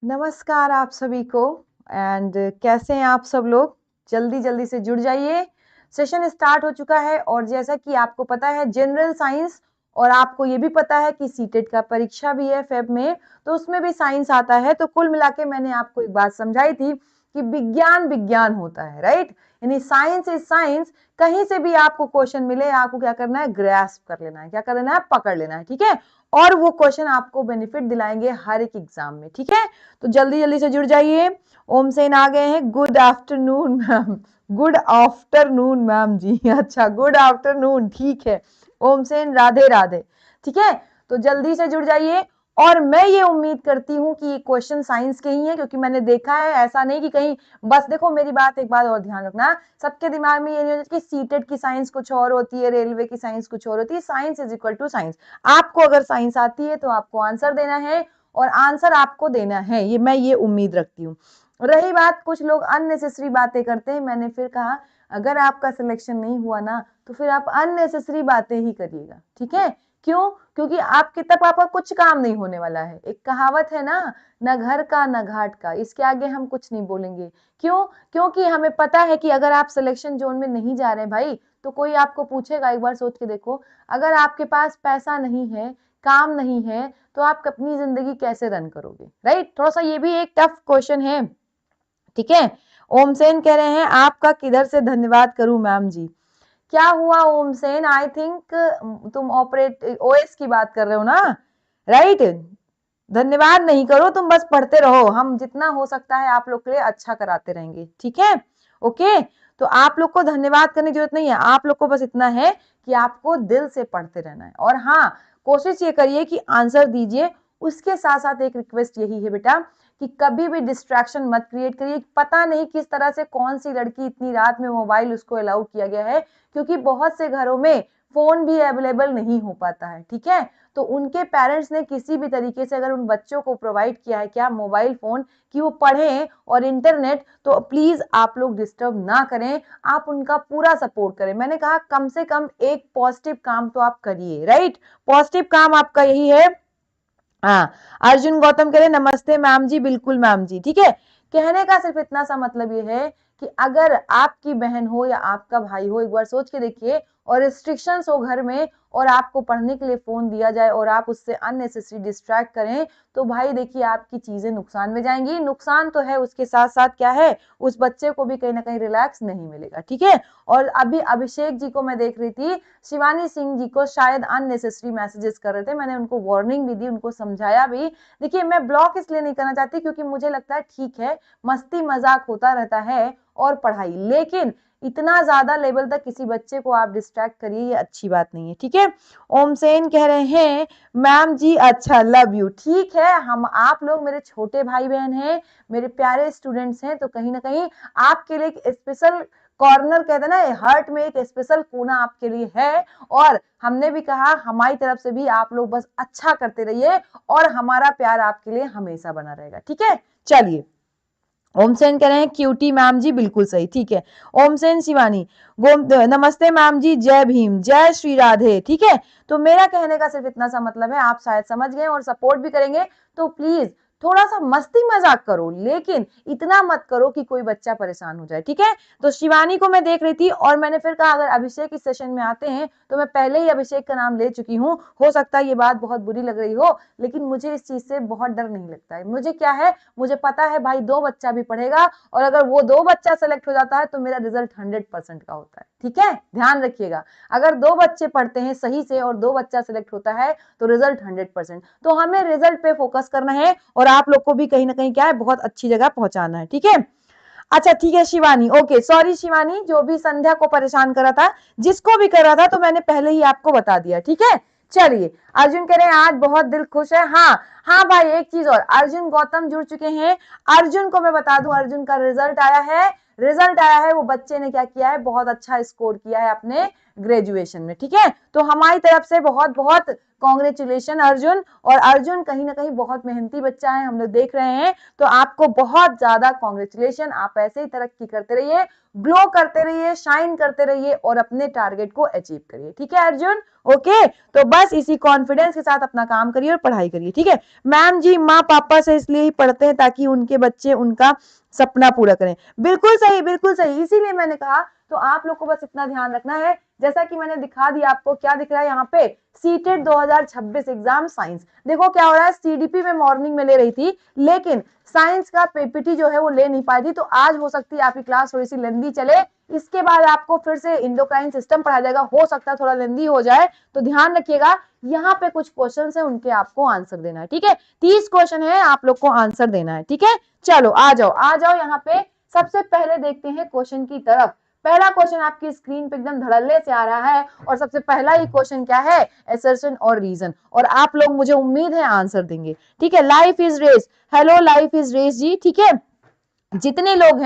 नमस्कार आप सभी को। एंड कैसे हैं आप सब लोग? जल्दी जल्दी से जुड़ जाइए, सेशन स्टार्ट हो चुका है। और जैसा कि आपको पता है जनरल साइंस, और आपको ये भी पता है कि सीटेट का परीक्षा भी है फेब में, तो उसमें भी साइंस आता है। तो कुल मिला के मैंने आपको एक बात समझाई थी कि विज्ञान विज्ञान होता है, राइट? यानी साइंस इज साइंस। कहीं से भी आपको क्वेश्चन मिले, आपको क्या करना है? ग्रैस्प कर लेना है। क्या कर लेना है? पकड़ लेना है, ठीक है? और वो क्वेश्चन आपको बेनिफिट दिलाएंगे हर एक एग्जाम में, ठीक है? तो जल्दी जल्दी से जुड़ जाइए। ओम सेन आ गए हैं। Good afternoon ma'am. Good afternoon ma'am ji. अच्छा, गुड आफ्टरनून, ठीक है। ओम सेन राधे राधे। ठीक है, तो जल्दी से जुड़ जाइए। और मैं ये उम्मीद करती हूँ कि ये क्वेश्चन साइंस के ही है, क्योंकि मैंने देखा है, ऐसा नहीं कि कहीं बस देखो मेरी बात, एक बात और ध्यान रखना, सबके दिमाग में ये नहीं होता कि सीटेट की साइंस कुछ और होती है, रेलवे की साइंस कुछ और होती है। Science is equal to science. आपको अगर साइंस आती है तो आपको आंसर देना है, और आंसर आपको देना है, ये मैं ये उम्मीद रखती हूँ। रही बात, कुछ लोग अननेसेसरी बातें करते हैं, मैंने फिर कहा अगर आपका सिलेक्शन नहीं हुआ ना, तो फिर आप अननेसेसरी बातें ही करिएगा, ठीक है? क्यों? क्योंकि आपके तक आपका कुछ काम नहीं होने वाला है। एक कहावत है ना, न घर का न घाट का, इसके आगे हम कुछ नहीं बोलेंगे। क्यों? क्योंकि हमें पता है कि अगर आप सिलेक्शन जोन में नहीं जा रहे भाई, तो कोई आपको पूछेगा, एक बार सोच के देखो, अगर आपके पास पैसा नहीं है, काम नहीं है, तो आप अपनी जिंदगी कैसे रन करोगे, राइट? थोड़ा सा ये भी एक टफ क्वेश्चन है, ठीक है? ओम सेन कह रहे हैं आपका किधर से धन्यवाद करूं मैम जी? क्या हुआ ओम सेन? आई थिंक तुम ऑपरेट ओएस की बात कर रहे हो ना, राइट? धन्यवाद नहीं करो, तुम बस पढ़ते रहो, हम जितना हो सकता है आप लोग के लिए अच्छा कराते रहेंगे, ठीक है? ओके, तो आप लोग को धन्यवाद करने की जरूरत नहीं है, आप लोग को बस इतना है कि आपको दिल से पढ़ते रहना है। और हाँ, कोशिश ये करिए कि आंसर दीजिए। उसके साथ साथ एक रिक्वेस्ट यही है बेटा कि कभी भी डिस्ट्रैक्शन मत क्रिएट करिए। पता नहीं किस तरह से कौन सी लड़की इतनी रात में मोबाइल उसको अलाउ किया गया है, क्योंकि बहुत से घरों में फोन भी अवेलेबल नहीं हो पाता है, ठीक है? तो उनके पेरेंट्स ने किसी भी तरीके से अगर उन बच्चों को प्रोवाइड किया है क्या मोबाइल फोन कि वो पढ़ें और इंटरनेट, तो प्लीज आप लोग डिस्टर्ब ना करें, आप उनका पूरा सपोर्ट करें। मैंने कहा कम से कम एक पॉजिटिव काम तो आप करिए, राइट? पॉजिटिव काम आपका यही है। हाँ, अर्जुन गौतम कह रहे नमस्ते मैम जी। बिल्कुल मैम जी, ठीक है। कहने का सिर्फ इतना सा मतलब ये है कि अगर आपकी बहन हो या आपका भाई हो, एक बार सोच के देखिए, और रिस्ट्रिक्शंस हो घर में, और आपको पढ़ने के लिए फोन दिया जाए और आप उससे अननेसेसरी डिस्ट्रैक्ट करें, तो भाई देखिए आपकी चीजें नुकसान में जाएंगी। नुकसान तो है, उसके साथ साथ क्या है, उस बच्चे को भी कहीं ना कहीं रिलैक्स नहीं मिलेगा, ठीक है? और अभी अभिषेक जी को मैं देख रही थी, शिवानी सिंह जी को शायद अननेसेसरी मैसेजेस कर रहे थे, मैंने उनको वार्निंग भी दी, उनको समझाया भी। देखिए मैं ब्लॉक इसलिए नहीं करना चाहती क्योंकि मुझे लगता है ठीक है, मस्ती मजाक होता रहता है और पढ़ाई, लेकिन इतना ज्यादा लेवल तक किसी बच्चे को आप डिस्ट्रैक्ट करिए, ये अच्छी बात नहीं है, ठीक है? ओम सेन कह रहे हैं मैम जी अच्छा लव यू। ठीक है, हम आप लोग मेरे छोटे भाई बहन हैं, मेरे प्यारे स्टूडेंट्स हैं, तो कहीं ना कहीं आपके लिए एक स्पेशल कॉर्नर, कहते हैं ना, हार्ट में एक स्पेशल कोना आपके लिए है। और हमने भी कहा हमारी तरफ से भी आप लोग बस अच्छा करते रहिए, और हमारा प्यार आपके लिए हमेशा बना रहेगा, ठीक है? चलिए, ओम सेन कह रहे हैं क्यूटी मैम जी। बिल्कुल सही, ठीक है। ओम सेन शिवानी नमस्ते मैम जी, जय भीम, जय श्री राधे, ठीक है? तो मेरा कहने का सिर्फ इतना सा मतलब है, आप शायद समझ गए और सपोर्ट भी करेंगे, तो प्लीज थोड़ा सा मस्ती मजाक करो, लेकिन इतना मत करो कि कोई बच्चा परेशान हो जाए, ठीक है? तो शिवानी को मैं देख रही थी, और मैंने फिर कहा अगर अभिषेक इस सेशन में आते हैं तो मैं पहले ही अभिषेक का नाम ले चुकी हूँ। हो सकता है ये बात बहुत बुरी लग रही हो, लेकिन मुझे इस चीज से बहुत डर नहीं लगता है। मुझे क्या है, मुझे पता है भाई दो बच्चा भी पढ़ेगा, और अगर वो दो बच्चा सेलेक्ट हो जाता है तो मेरा रिजल्ट 100% का होता है, ठीक है? ध्यान रखिएगा, अगर दो बच्चे पढ़ते हैं सही से और दो बच्चा सेलेक्ट होता है तो रिजल्ट 100%। तो हमें रिजल्ट पे फोकस करना है, और आप लोग को भी कहीं ना कहीं क्या है, बहुत अच्छी जगह पहुंचाना है, ठीक है? अच्छा ठीक है शिवानी, ओके, सॉरी शिवानी, जो भी संध्या को परेशान कर रहा था, जिसको भी कर रहा था, तो मैंने पहले ही आपको बता दिया, ठीक है? चलिए, अर्जुन कह रहे हैं आज बहुत दिल खुश है। हाँ हाँ भाई, एक चीज और, अर्जुन गौतम जुड़ चुके हैं। अर्जुन को मैं बता दूं, अर्जुन का रिजल्ट आया है, रिजल्ट आया है। वो बच्चे ने क्या किया है, बहुत अच्छा स्कोर किया है अपने ग्रेजुएशन में, ठीक है? तो हमारी तरफ से बहुत बहुत कॉन्ग्रेचुलेशन अर्जुन। और अर्जुन कहीं ना कहीं बहुत मेहनती बच्चा है, हम लोग देख रहे हैं, तो आपको बहुत ज्यादा कॉन्ग्रेचुलेशन। आप ऐसे ही तरक्की करते रहिए, ग्लो करते रहिए, शाइन करते रहिए और अपने टारगेट को अचीव करिए। ठीक है अर्जुन, ओके। तो बस इसी कॉन्फिडेंस के साथ अपना काम करिए और पढ़ाई करिए। ठीक है मैम जी, माँ पापा से इसलिए ही पढ़ते हैं ताकि उनके बच्चे उनका सपना पूरा करें। बिल्कुल सही, बिल्कुल सही, इसीलिए मैंने कहा। तो आप लोग को बस इतना ध्यान रखना है, जैसा कि मैंने दिखा दिया आपको, क्या दिख रहा है यहाँ पे, सीटेट 2026 एग्जाम साइंस। देखो क्या हो रहा है, सीडीपी में मॉर्निंग में ले रही थी, लेकिन साइंस का पीपीटी जो है वो ले नहीं पाई थी, तो आज हो सकती है आपकी क्लास थोड़ी सी लेंदी चले। इसके बाद आपको फिर से इंडोक्राइन सिस्टम पढ़ाया जाएगा, हो सकता है थोड़ा लेंदी हो जाए, तो ध्यान रखिएगा। यहाँ पे कुछ क्वेश्चन है, उनके आपको आंसर देना है। ठीक है 30 क्वेश्चन है, आप लोग को आंसर देना है। ठीक है चलो आ जाओ आ जाओ यहाँ पे। सबसे पहले देखते हैं क्वेश्चन की तरफ। पहला क्वेश्चन आपकी स्क्रीन पे एकदम धड़ल्ले से आ रहा है, और सबसे पहला ही क्वेश्चन क्या है, असर्शन और रीजन। और आप लोग, मुझे उम्मीद है, आंसर देंगे। ठीक है life is race, hello life is race ji. ठीक है जितने लोग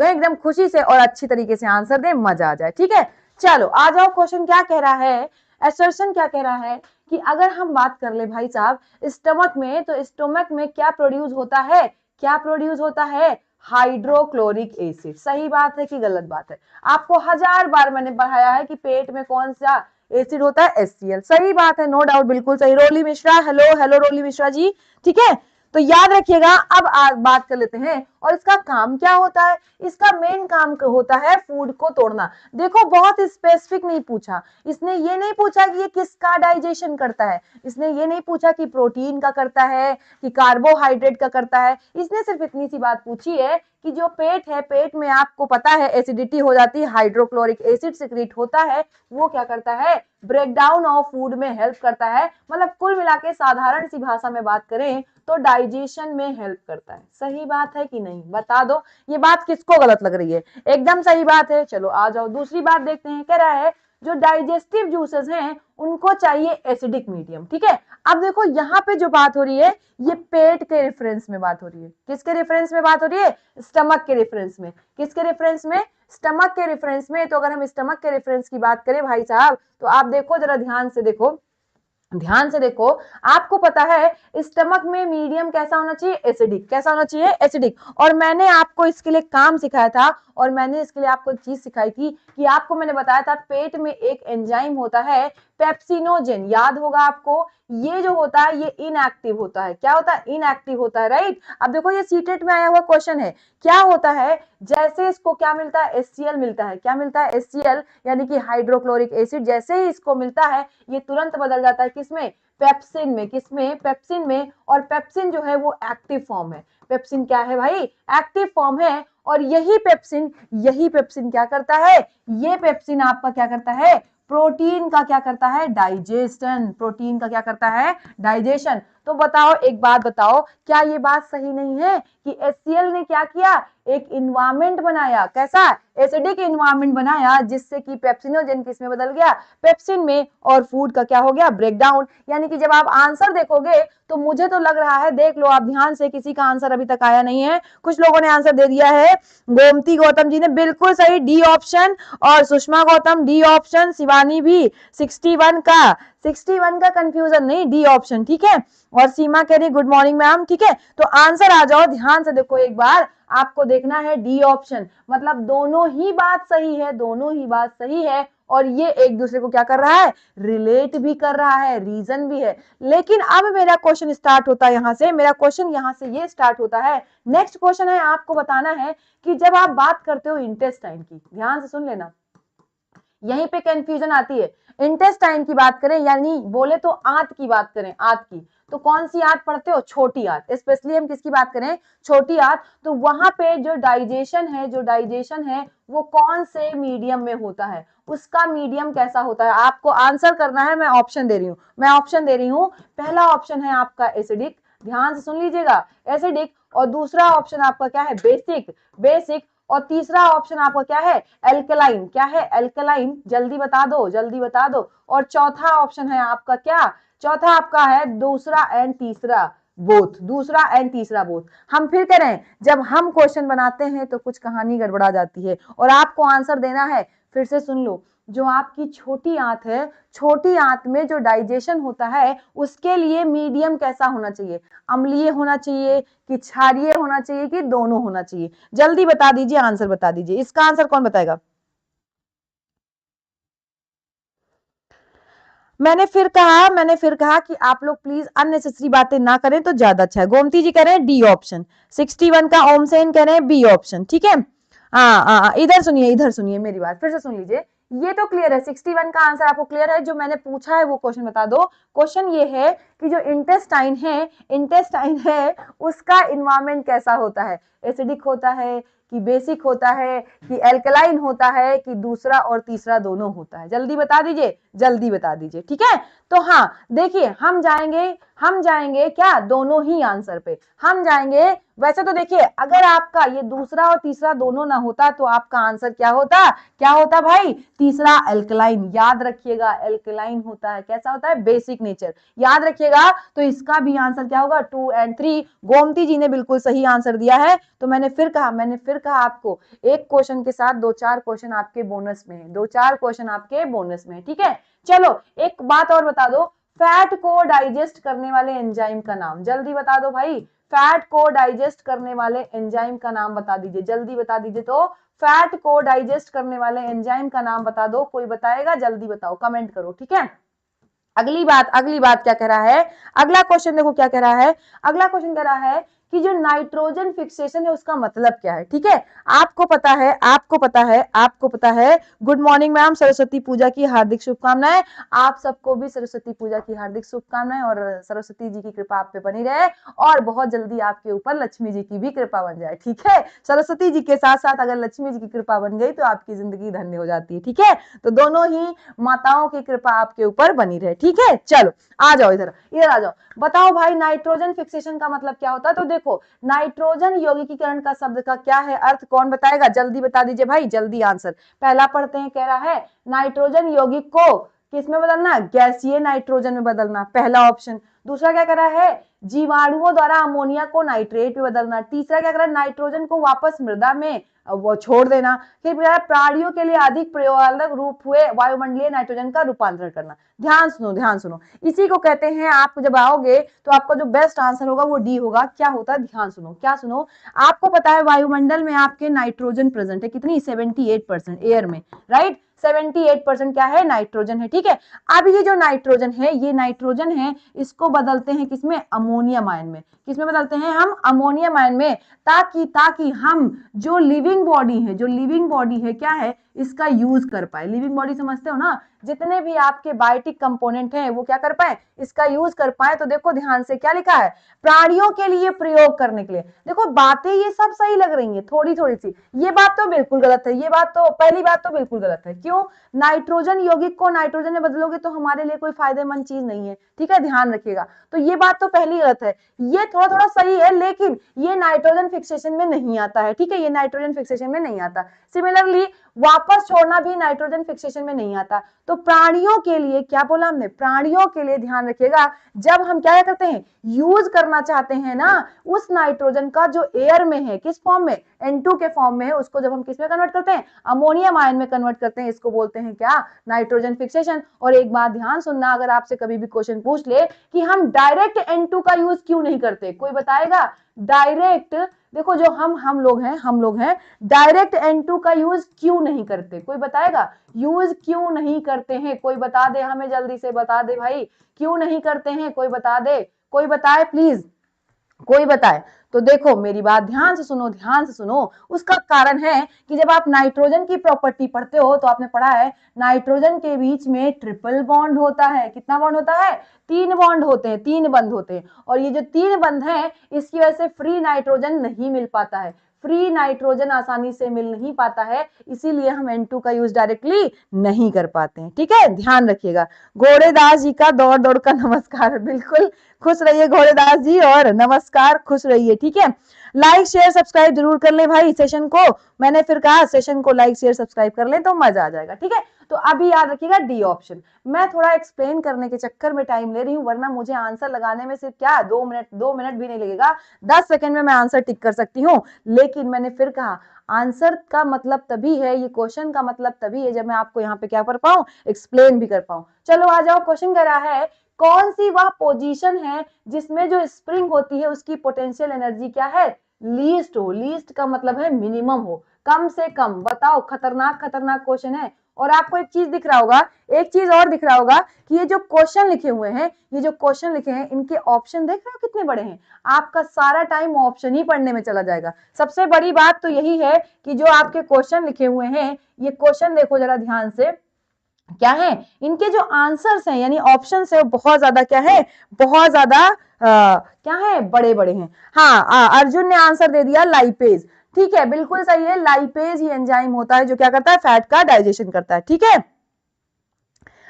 हैं एकदम खुशी से और अच्छी तरीके से आंसर दें, मजा आ जाए। ठीक है चलो आ जाओ। क्वेश्चन क्या कह रहा है, असर्शन क्या कह रहा है कि अगर हम बात कर ले भाई साहब स्टमक में, तो स्टमक में क्या प्रोड्यूस होता है, क्या प्रोड्यूस होता है, हाइड्रोक्लोरिक एसिड। सही बात है कि गलत बात है? आपको 1000 बार मैंने पढ़ाया है कि पेट में कौन सा एसिड होता है, HCl। सही बात है, नो डाउट, बिल्कुल सही। रोली मिश्रा, हेलो हेलो रोली मिश्रा जी। ठीक है तो याद रखिएगा। अब बात कर लेते हैं, और इसका काम क्या होता है, इसका मेन काम होता है फूड को तोड़ना। देखो बहुत स्पेसिफिक नहीं पूछा, इसने ये नहीं पूछा कि ये किसका डाइजेशन करता है, इसने ये नहीं पूछा कि प्रोटीन का करता है कि कार्बोहाइड्रेट का करता है। इसने सिर्फ इतनी सी बात पूछी है कि जो पेट है, पेट में आपको पता है एसिडिटी हो जाती है, हाइड्रोक्लोरिक एसिड सिक्रीट होता है, वो क्या करता है, ब्रेक डाउन ऑफ फूड में हेल्प करता है। मतलब कुल मिला के साधारण सी भाषा में बात करें तो डाइजेशन में हेल्प करता है। सही बात है कि नहीं, बता दो, ये बात किसको गलत लग रही है? एकदम सही बात है। चलो आ जाओ दूसरी बात देखते हैं। कह रहा है जो डाइजेस्टिव जूसेस हैं उनको चाहिए एसिडिक मीडियम। ठीक है अब देखो यहाँ पे जो बात हो रही है, ये पेट के रेफरेंस में बात हो रही है। किसके रेफरेंस में बात हो रही है, स्टमक के रेफरेंस में। किसके रेफरेंस में, स्टमक के रेफरेंस में। तो अगर हम स्टमक के रेफरेंस की बात करें भाई साहब, तो आप देखो जरा ध्यान से देखो, ध्यान से देखो। आपको पता है स्टमक में मीडियम कैसा होना चाहिए, एसिडिक। कैसा होना चाहिए, एसिडिक। और मैंने आपको इसके लिए काम सिखाया था, और मैंने इसके लिए आपको एक चीज सिखाई थी कि आपको मैंने बताया था पेट में एक एंजाइम होता है पेप्सिनोजेन, याद होगा आपको। ये जो होता है ये इनएक्टिव होता है। क्या होता है, इनएक्टिव होता है, राइट। अब देखो ये सीटेट में आया हुआ क्वेश्चन है। क्या होता है, जैसे इसको क्या मिलता है, HCl मिलता है। क्या मिलता है, HCl, यानी कि हाइड्रोक्लोरिक एसिड। जैसे ही इसको मिलता है ये तुरंत बदल जाता है किसमें, पेप्सिन में। किसमें, पेप्सिन में। और पेप्सिन जो है वो एक्टिव फॉर्म है। पेप्सिन क्या है भाई, एक्टिव फॉर्म है। और यही पेप्सिन क्या करता है, ये पेप्सिन आपका क्या करता है, प्रोटीन का क्या करता है, डाइजेशन। प्रोटीन का क्या करता है, डाइजेशन। तो बताओ एक बात बताओ, क्या ये बात सही नहीं है कि HCl ने क्या किया, एक इन्वायरमेंट बनाया, कैसा, एसिडिक इन्वायरमेंट बनाया, जिससे कि पेप्सिनोजेन किसमें बदल गया, पेप्सिन में। और फूड का क्या हो गया, ब्रेकडाउन। यानी कि जब आप आंसर देखोगे तो मुझे तो लग रहा है, देख लो आप ध्यान से, किसी का आंसर अभी तक आया नहीं है। कुछ लोगों ने आंसर दे दिया है, गोमती गौतम जी ने बिल्कुल सही, डी ऑप्शन। और सुषमा गौतम डी ऑप्शन, शिवानी भी 61 का कंफ्यूजन नहीं, डी ऑप्शन। ठीक है और सीमा कह रही गुड मॉर्निंग मैम। ठीक है तो आंसर आ जाओ, ध्यान से देखो एक बार, आपको देखना है डी ऑप्शन। मतलब दोनों ही बात सही है, दोनों ही बात सही है। और ये एक दूसरे को क्या कर रहा है, रिलेट भी कर रहा है, रीजन भी है। लेकिन अब मेरा क्वेश्चन स्टार्ट होता है यहां से, मेरा क्वेश्चन यहां से ये स्टार्ट होता है। नेक्स्ट क्वेश्चन है, आपको बताना है कि जब आप बात करते हो इंटेस्टाइन की, ध्यान से सुन लेना, यहीं पे कंफ्यूजन आती है। इंटेस्टाइन की बात करें, यानी बोले तो आंत की बात करें, आंत की, तो कौन सी आंत पढ़ते हो, छोटी आंत। स्पेशली हम किसकी बात करें, छोटी आंत। तो वहां पे जो डाइजेशन है वो कौन से मीडियम में होता है, उसका मीडियम कैसा होता है, आपको आंसर करना है। मैं ऑप्शन दे रही हूं। पहला ऑप्शन है आपका एसिडिक, ध्यान से सुन लीजिएगा, एसिडिक। और दूसरा ऑप्शन आपका क्या है, बेसिक। और तीसरा ऑप्शन आपका क्या है, एल्कलाइन। क्या है, एल्कलाइन। जल्दी बता दो। और चौथा ऑप्शन है आपका क्या, चौथा आपका है दूसरा एंड तीसरा बोथ। हम फिर कह रहे हैं, जब हम क्वेश्चन बनाते हैं तो कुछ कहानी गड़बड़ा जाती है, और आपको आंसर देना है। फिर से सुन लो, जो आपकी छोटी आंत है, छोटी आंत में जो डाइजेशन होता है उसके लिए मीडियम कैसा होना चाहिए? अम्लीय होना चाहिए कि क्षारीय होना चाहिए कि दोनों होना चाहिए? जल्दी बता दीजिए, आंसर बता दीजिए। इसका आंसर कौन बताएगा? मैंने फिर कहा कि आप लोग प्लीज अननेसेसरी बातें ना करें तो ज्यादा अच्छा है। गोमती जी कह रहे हैं डी ऑप्शन, 61 का ओम सेन कह रहे हैं बी ऑप्शन, ठीक है। हाँ, इधर सुनिए मेरी बात, फिर से सुन लीजिए। ये तो क्लियर है, 61 का आंसर आपको क्लियर है। जो मैंने पूछा है वो क्वेश्चन बता दो। क्वेश्चन ये है कि जो इंटेस्टाइन है उसका इन्वायरमेंट कैसा होता है? एसिडिक होता है कि बेसिक होता है कि एल्कलाइन होता है कि दूसरा और तीसरा दोनों होता है? जल्दी बता दीजिए, जल्दी बता दीजिए, ठीक है। तो हाँ देखिए, हम जाएंगे क्या दोनों ही आंसर पे हम जाएंगे। वैसे तो देखिए, अगर आपका ये दूसरा और तीसरा दोनों ना होता तो आपका आंसर क्या होता भाई? तीसरा एल्कलाइन। याद रखिएगा, एल्कलाइन होता है, कैसा होता है? Basic nature. याद रखिएगा। तो इसका भी आंसर क्या होगा? 2 और 3। गोमती जी ने बिल्कुल सही आंसर दिया है। तो मैंने फिर कहा आपको, एक क्वेश्चन के साथ 2-4 क्वेश्चन आपके बोनस में है, 2-4 क्वेश्चन आपके बोनस में है, ठीक है। चलो एक बात और बता दो, फैट को डाइजेस्ट करने वाले एंजाइम का नाम जल्दी बता दो भाई। फैट को डाइजेस्ट करने वाले एंजाइम का नाम बता दीजिए, जल्दी बता दीजिए। तो फैट को डाइजेस्ट करने वाले एंजाइम का नाम बता दो। कोई बताएगा? जल्दी बताओ, कमेंट करो, ठीक है। अगली बात क्या कह रहा है? अगला क्वेश्चन देखो क्या कह रहा है। अगला क्वेश्चन कह रहा है कि जो नाइट्रोजन फिक्सेशन है उसका मतलब क्या है, ठीक है। आपको पता है। गुड मॉर्निंग मैम, सरस्वती पूजा की हार्दिक शुभकामनाएं। आप सबको भी सरस्वती पूजा की हार्दिक शुभकामनाएं, और सरस्वती जी की कृपा आप पे बनी रहे, और बहुत जल्दी आपके ऊपर लक्ष्मी जी की भी कृपा बन जाए, ठीक है। सरस्वती जी के साथ साथ अगर लक्ष्मी जी की कृपा बन गई तो आपकी जिंदगी धन्य हो जाती है, ठीक है। तो दोनों ही माताओं की कृपा आपके ऊपर बनी रहे, ठीक है। चलो आ जाओ, इधर आ जाओ। बताओ भाई, नाइट्रोजन फिक्सेशन का मतलब क्या होता है? तो देखो, नाइट्रोजन यौगिकीकरण का शब्द का क्या है अर्थ? कौन बताएगा? जल्दी बता दीजिए भाई, जल्दी आंसर। पहला पढ़ते हैं, कह रहा है नाइट्रोजन यौगिक को किस में बदलना? गैसीय नाइट्रोजन में बदलना, पहला ऑप्शन। दूसरा क्या कर रहा है? जीवाणुओं द्वारा अमोनिया को नाइट्रेट में बदलना। तीसरा क्या कर रहा है? नाइट्रोजन को वापस मृदा में वो छोड़ देना। फिर प्राणियों के लिए अधिक प्रयोगात्मक रूप हुए वायुमंडलीय नाइट्रोजन का रूपांतरण करना। ध्यान सुनो, इसी को कहते हैं, आप जब आओगे तो आपका जो बेस्ट आंसर होगा वो डी होगा। क्या होता है? ध्यान सुनो, क्या सुनो। आपको पता है वायुमंडल में आपके नाइट्रोजन प्रेजेंट है, कितनी? 78% एयर में, राइट। 78% क्या है? नाइट्रोजन है, ठीक है। अब ये जो नाइट्रोजन है, इसको बदलते हैं किसमें? अमोनियम आयन में। किसमें बदलते हैं हम? अमोनियम आयन में। ताकि हम जो लिविंग बॉडी है क्या है, इसका यूज कर पाए। लिविंग बॉडी समझते हो ना? जितने भी आपके बायोटिक कंपोनेंट हैं वो क्या कर पाए? इसका यूज कर पाए। तो देखो ध्यान से, क्या लिखा है? प्राणियों के लिए प्रयोग करने के लिए। देखो बातें ये सब सही लग रही हैं, थोड़ी थोड़ी सी। ये बात तो बिल्कुल गलत है, ये बात तो, पहली बात तो बिल्कुल गलत है। क्यों? नाइट्रोजन यौगिक को नाइट्रोजन में बदलोगे तो हमारे लिए कोई फायदेमंद चीज नहीं है, ठीक है, ध्यान रखिएगा। तो ये बात तो पहली गलत है। ये थोड़ा थोड़ा सही है, लेकिन ये नाइट्रोजन फिक्सेशन में नहीं आता है, ठीक है। ये नाइट्रोजन फिक्सेशन में नहीं आता। सिमिलरली वापस छोड़ना भी नाइट्रोजन फिक्सेशन में नहीं आता। तो प्राणियों के लिए, क्या बोला हमने? प्राणियों के लिए ध्यान रखिएगा, जब हम क्या करते हैं, यूज करना चाहते हैं ना उस नाइट्रोजन का जो एयर में है, किस फॉर्म में? N2 के फॉर्म में है, उसको जब हम किस में कन्वर्ट करते हैं? अमोनियम आयन में कन्वर्ट करते हैं। इसको बोलते हैं क्या? Nitrogen fixation. और एक बात ध्यान सुनना, अगर आपसे कभी भी क्वेश्चन पूछ ले कि हम डायरेक्ट N2 का यूज क्यों नहीं करते, कोई बताएगा? डायरेक्ट, देखो जो हम लोग हैं डायरेक्ट N2 का यूज क्यों नहीं करते? कोई बताएगा? यूज क्यों नहीं करते हैं? कोई बता दे हमें, जल्दी से बता दे भाई, क्यों नहीं करते हैं? कोई बता दे, कोई बताए प्लीज, कोई बताए। तो देखो मेरी बात ध्यान से सुनो। उसका कारण है कि जब आप नाइट्रोजन की प्रॉपर्टी पढ़ते हो तो आपने पढ़ा है नाइट्रोजन के बीच में ट्रिपल बॉन्ड होता है। कितना बॉन्ड होता है? 3 बॉन्ड होते हैं, 3 बंध होते हैं। और ये जो 3 बंध हैं, इसकी वजह से फ्री नाइट्रोजन नहीं मिल पाता है। फ्री नाइट्रोजन आसानी से मिल नहीं पाता है, इसीलिए हम N2 का यूज डायरेक्टली नहीं कर पाते हैं, ठीक है, ध्यान रखिएगा। घोड़ेदास जी का दौड़ दौड़ का नमस्कार। बिल्कुल खुश रहिए घोड़ेदास जी, और नमस्कार, खुश रहिए, ठीक है। लाइक शेयर सब्सक्राइब जरूर कर ले भाई सेशन को। मैंने फिर कहा सेशन को लाइक शेयर सब्सक्राइब कर ले तो मजा आ जाएगा, ठीक है। तो अभी याद रखिएगा डी ऑप्शन। मैं थोड़ा एक्सप्लेन करने के चक्कर में टाइम ले रही हूँ, वरना मुझे आंसर लगाने में सिर्फ क्या 2 मिनट भी नहीं लगेगा, 10 सेकंड में मैं आंसर टिक कर सकती हूँ। लेकिन मैंने फिर कहा आंसर का मतलब तभी है, ये क्वेश्चन का मतलब तभी है जब मैं आपको यहाँ पे क्या कर पाऊं, एक्सप्लेन भी कर पाऊं। चलो आ जाओ, क्वेश्चन कह रहा है कौन सी वह पोजीशन है जिसमें जो स्प्रिंग होती है उसकी पोटेंशियल एनर्जी क्या है, लीस्ट हो। लीस्ट का मतलब है मिनिमम हो, कम से कम। बताओ, खतरनाक खतरनाक क्वेश्चन है। और आपको एक चीज दिख रहा होगा, एक चीज और दिख रहा होगा कि ये जो क्वेश्चन लिखे हुए हैं, ये जो क्वेश्चन लिखे हैं, इनके ऑप्शन देख रहे हो कितने बड़े हैं। आपका सारा टाइम ऑप्शन ही पढ़ने में चला जाएगा। सबसे बड़ी बात तो यही है कि जो आपके क्वेश्चन लिखे हुए हैं, ये क्वेश्चन देखो जरा ध्यान से, क्या है, इनके जो आंसर्स हैं यानी ऑप्शंस है, बहुत ज्यादा क्या है, बहुत ज्यादा क्या है, बड़े बड़े हैं। हाँ, अर्जुन ने आंसर दे दिया लाइपेज। ठीक है, बिल्कुल सही है, लाइपेज ही एंजाइम होता है जो क्या करता है, फैट का डाइजेशन करता है। ठीक है,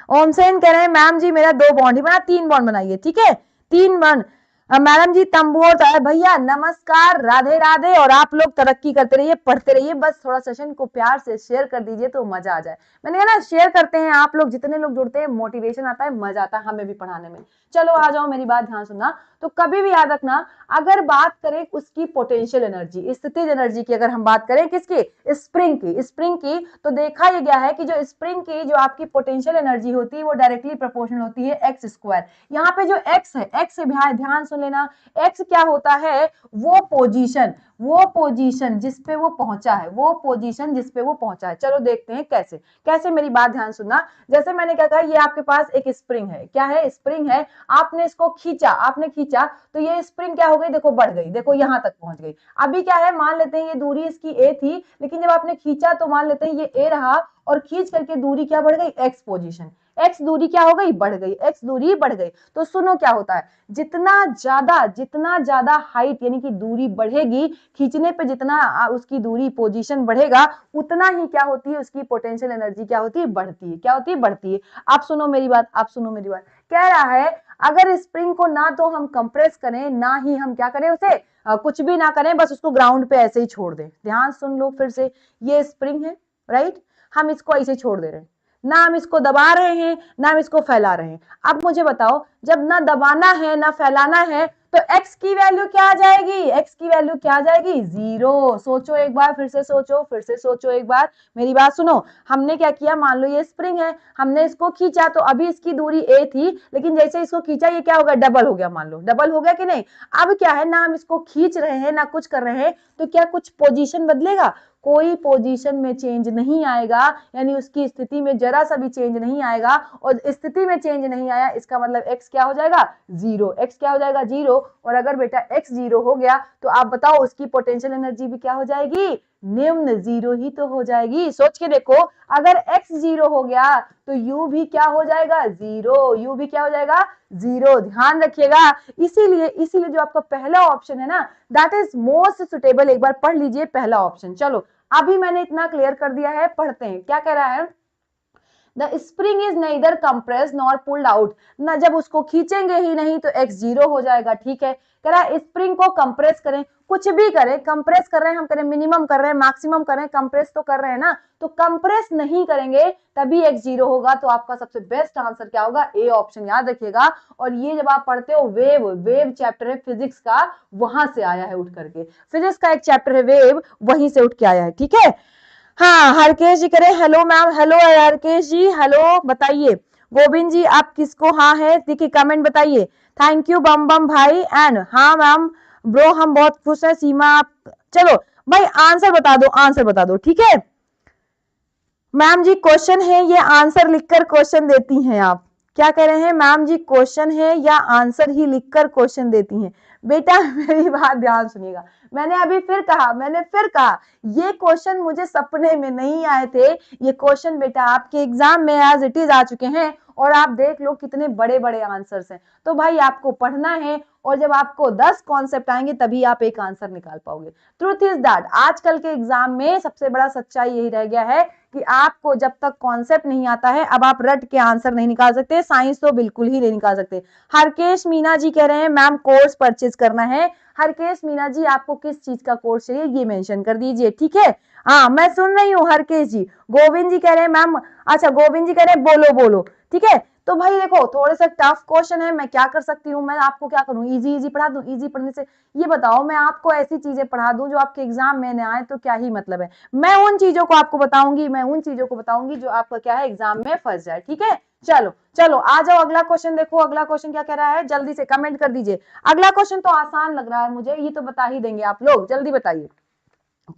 ओम सेन कह रहे हैं मैम जी मेरा 2 बॉन्ड ही बना, 3 बॉन्ड बनाइए। ठीक है, 3 बॉन्ड। मैडम जी तंबू और भैया नमस्कार, राधे राधे। और आप लोग तरक्की करते रहिए, पढ़ते रहिए, बस थोड़ा सेशन को प्यार से शेयर कर दीजिए तो मजा आ जाए। मैंने कहा ना, शेयर करते हैं आप लोग, जितने लोग जुड़ते हैं मोटिवेशन आता है, मजा आता है हमें भी पढ़ाने में। चलो आ जाओ, मेरी बात ध्यान सुनना। तो कभी भी याद रखना, अगर बात करें उसकी पोटेंशियल एनर्जी, स्थितिज एनर्जी की, अगर हम बात करें किसकी, स्प्रिंग की, स्प्रिंग की, तो देखा यह गया है कि जो स्प्रिंग की जो आपकी पोटेंशियल एनर्जी होती है वो डायरेक्टली प्रोपोर्शनल होती है एक्स स्क्वायर। यहाँ पे जो एक्स है, एक्स से ध्यान सुन लेना, एक्स क्या होता है, वो पोजीशन जिस पे वो पहुंचा है, वो पोजीशन जिस पे वो पहुंचा है। चलो देखते हैं कैसे कैसे, मेरी बात ध्यान सुनना। जैसे मैंने क्या कहा, ये आपके पास एक स्प्रिंग है, क्या है, स्प्रिंग है। आपने इसको खींचा, आपने खींचा तो ये स्प्रिंग क्या हो गई, देखो बढ़ गई, देखो यहां तक पहुंच गई। अभी क्या है, मान लेते हैं ये दूरी इसकी ए थी, लेकिन जब आपने खींचा तो मान लेते हैं ये ए रहा, और खींच करके दूरी क्या बढ़ गई, एक्स पोजीशन, एक्स दूरी क्या हो गई, बढ़ गई, एक्स दूरी बढ़ गई। तो सुनो क्या होता है, जितना ज्यादा हाइट यानी कि दूरी बढ़ेगी, खींचने पे जितना उसकी दूरी पोजीशन बढ़ेगा, उतना ही क्या होती है, उसकी पोटेंशियल एनर्जी क्या होती है, बढ़ती है। क्या होती है, बढ़ती है। आप सुनो मेरी बात, आप सुनो मेरी बात। कह रहा है अगर स्प्रिंग को ना तो हम कंप्रेस करें, ना ही हम क्या करें उसे कुछ भी ना करें, बस उसको ग्राउंड पे ऐसे ही छोड़ दें। ध्यान सुन लो फिर से, ये स्प्रिंग है, राइट, हम इसको ऐसे छोड़ दे रहे हैं, ना हम इसको दबा रहे हैं, ना हम इसको फैला रहे हैं। अब मुझे बताओ, जब ना दबाना है ना फैलाना है, तो x की वैल्यू क्या आ जाएगी, x की वैल्यू क्या आ जाएगी, 0। सोचो एक बार, फिर से सोचो, फिर से सोचो एक बार, मेरी बात सुनो। हमने क्या किया, मान लो ये स्प्रिंग है, हमने इसको खींचा, तो अभी इसकी दूरी a थी, लेकिन जैसे इसको खींचा ये क्या हो गया, डबल हो गया। मान लो डबल हो गया कि नहीं। अब क्या है ना, हम इसको खींच रहे हैं ना कुछ कर रहे हैं, तो क्या कुछ पोजीशन बदलेगा, कोई पोजीशन में चेंज नहीं आएगा, यानी उसकी स्थिति में जरा सा भी चेंज नहीं आएगा। और स्थिति में चेंज नहीं आया, इसका मतलब x क्या हो जाएगा, 0। x क्या हो जाएगा, 0। और अगर बेटा x 0 हो गया, तो आप बताओ उसकी पोटेंशियल एनर्जी भी क्या हो जाएगी, निम्न 0 ही तो हो जाएगी। सोच के देखो, अगर x 0 हो गया तो u भी क्या हो जाएगा, 0। u भी क्या हो जाएगा, 0। ध्यान रखिएगा, इसीलिए जो आपका पहला ऑप्शन है ना, दैट इज मोस्ट सुटेबल। एक बार पढ़ लीजिए पहला ऑप्शन। चलो अभी मैंने इतना क्लियर कर दिया है, पढ़ते हैं क्या कह रहा है। The spring is neither compressed nor pulled out। ना, जब उसको खींचेंगे ही नहीं तो x 0 हो जाएगा। ठीक है, कह रहा है स्प्रिंग को कंप्रेस करें, कुछ भी करें, कंप्रेस कर रहे हैं हम, करें मिनिमम कर रहे हैं, मैक्सिमम कर रहे हैं, कंप्रेस तो कर रहे हैं ना, तो कंप्रेस नहीं करेंगे तभी x 0 होगा। तो आपका सबसे बेस्ट आंसर क्या होगा, ए ऑप्शन, याद रखिएगा। और ये जब आप पढ़ते हो वेव चैप्टर है फिजिक्स का, वहां से आया है उठ करके, फिजिक्स का एक चैप्टर है वेव, वहीं से उठ के आया है। ठीक है, हाँ, हरकेश जी करें हेलो मैम, हेलो हरकेश जी, हेलो बताइए। गोविंद जी आप किसको हाँ है, देखिए कमेंट बताइए। थैंक यू बम बम भाई, एंड हाँ मैम ब्रो हम बहुत खुश है। सीमा आप, चलो भाई आंसर बता दो, आंसर बता दो। ठीक है मैम जी, क्वेश्चन है ये आंसर लिखकर क्वेश्चन देती हैं आप, क्या कह रहे हैं मैम जी, क्वेश्चन है या आंसर ही लिखकर क्वेश्चन देती हैं। बेटा मेरी बात ध्यान सुनिएगा, मैंने अभी फिर कहा, ये क्वेश्चन मुझे सपने में नहीं आए थे, ये क्वेश्चन बेटा आपके एग्जाम में एज इट इज आ चुके हैं। और आप देख लो कितने बड़े बड़े आंसर्स हैं। तो भाई आपको पढ़ना है और जब आपको 10 कॉन्सेप्ट आएंगे तभी आप एक आंसर निकाल पाओगे। ट्रूथ इज दैट आजकल के एग्जाम में सबसे बड़ा सच्चाई यही रह गया है कि आपको जब तक कॉन्सेप्ट नहीं आता है, अब आप रट के आंसर नहीं निकाल सकते, साइंस तो बिल्कुल ही नहीं निकाल सकते। हरकेश मीना जी कह रहे हैं मैम कोर्स परचेज करना है। हरकेश मीना जी आपको किस चीज का कोर्स चाहिए ये मेंशन कर दीजिए, ठीक है। हाँ मैं सुन रही हूँ हरकेश जी। गोविंद जी कह रहे हैं मैम, अच्छा गोविंद जी कह रहे हैं बोलो बोलो, ठीक है। तो भाई देखो थोड़े से टफ क्वेश्चन है, मैं क्या कर सकती हूँ, मैं आपको क्या करूँ, इजी इजी पढ़ा दूं। इजी पढ़ने से ये बताओ मैं आपको ऐसी चीजें पढ़ा दूं जो आपके एग्जाम में न आए तो क्या ही मतलब है। मैं उन चीजों को आपको बताऊंगी, मैं उन चीजों को बताऊंगी जो आपका क्या है एग्जाम में फंस जाए, ठीक है। चलो चलो आ जाओ अगला क्वेश्चन देखो, अगला क्वेश्चन क्या कह रहा है, जल्दी से कमेंट कर दीजिए। अगला क्वेश्चन तो आसान लग रहा है मुझे, ये तो बता ही देंगे आप लोग, जल्दी बताइए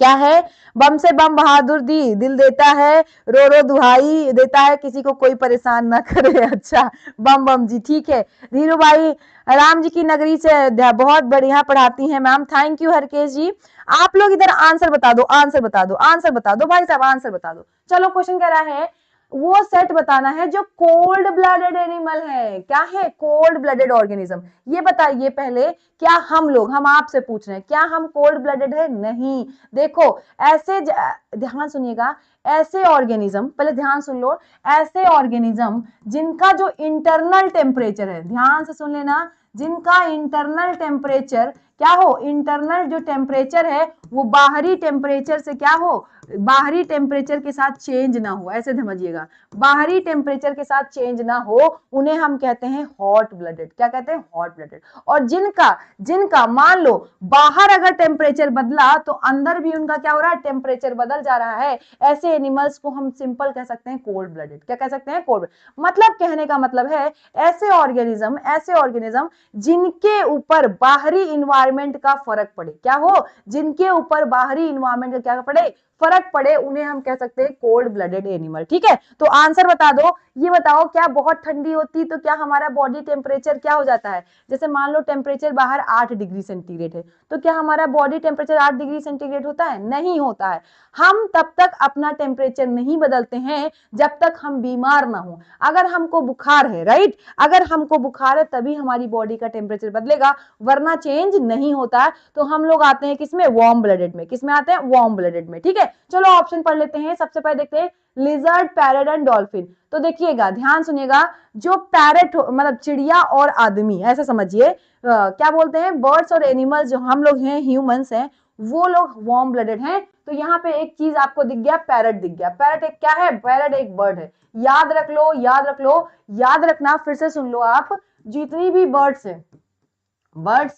क्या है। बम से बम बहादुर दी दिल देता है, रो रो दुहाई देता है, किसी को कोई परेशान ना करे। अच्छा बम बम जी, ठीक है। धीरू भाई राम जी की नगरी से बहुत बढ़िया पढ़ाती हैं मैम, थैंक यू हरकेश जी। आप लोग इधर आंसर बता दो, आंसर बता दो, आंसर बता दो भाई साहब, आंसर बता दो। चलो क्वेश्चन कह रहा है वो सेट बताना है जो कोल्ड ब्लडेड एनिमल है। क्या है, कोल्ड ब्लडेड ऑर्गेनिज्म। ये बताइए पहले, क्या हम लोग, हम आपसे पूछ रहे हैं क्या हम कोल्ड ब्लडेड है, नहीं। देखो ऐसे ध्यान सुनिएगा, ऐसे ऑर्गेनिज्म, पहले ध्यान सुन लो, ऐसे ऑर्गेनिज्म जिनका जो इंटरनल टेम्परेचर है, ध्यान से सुन लेना, जिनका इंटरनल टेम्परेचर क्या हो, इंटरनल जो टेम्परेचर है वो बाहरी टेम्परेचर से क्या हो, बाहरी टेम्परेचर के साथ चेंज ना हो, ऐसे समझिएगा, बाहरी टेम्परेचर के साथ चेंज ना हो, उन्हें हम कहते हैं हॉट ब्लडेड। क्या कहते हैं, हॉट ब्लडेड। और जिनका जिनका मान लो बाहर अगर टेम्परेचर बदला तो अंदर भी उनका क्या हो रहा है, टेम्परेचर बदल जा रहा है, ऐसे एनिमल्स को हम सिंपल कह सकते हैं कोल्ड ब्लडेड। क्या कह सकते हैं, कोल्ड। मतलब कहने का मतलब है ऐसे ऑर्गेनिज्म जिनके ऊपर बाहरी इन्वायरमेंट का फर्क पड़े, क्या हो, जिनके ऊपर बाहरी इन्वायरमेंट का क्या पड़े, फर्क पड़े, उन्हें हम कह सकते हैं कोल्ड ब्लडेड एनिमल, ठीक है। तो आंसर बता दो, ये बताओ क्या बहुत ठंडी होती तो क्या हमारा बॉडी टेम्परेचर क्या हो जाता है, जैसे मान लो टेम्परेचर बाहर 8 डिग्री सेंटीग्रेड है तो क्या हमारा बॉडी टेम्परेचर 8 डिग्री सेंटीग्रेड होता है, नहीं होता है। हम तब तक अपना टेम्परेचर नहीं बदलते हैं जब तक हम बीमार ना हो। अगर हमको बुखार है, राइट, अगर हमको बुखार है तभी हमारी बॉडी का टेम्परेचर बदलेगा, वरना चेंज नहीं होता है। तो हम लोग आते हैं किसमें, वार्म ब्लडेड में। किसमें आते हैं, वार्म ब्लडेड में, ठीक है। चलो ऑप्शन पढ़ लेते हैं, सबसे पहले देखते हैं लिजर्ड, पैरेट एंड डॉल्फिन। तो देखिएगा ध्यान सुनिएगा, जो पैरेट मतलब चिड़िया और आदमी, ऐसा समझिए, क्या बोलते हैं, बर्ड्स और एनिमल्स जो हम लोग हैं, ह्यूमंस हैं, वो लोग वार्म ब्लडेड हैं। तो यहाँ पे एक चीज आपको दिख गया, पैरेट दिख गया। पैरेट एक क्या है, पैरेट एक बर्ड है। याद रख लो, याद रख लो, याद रखना, फिर से सुन लो आप, जितनी भी बर्ड्स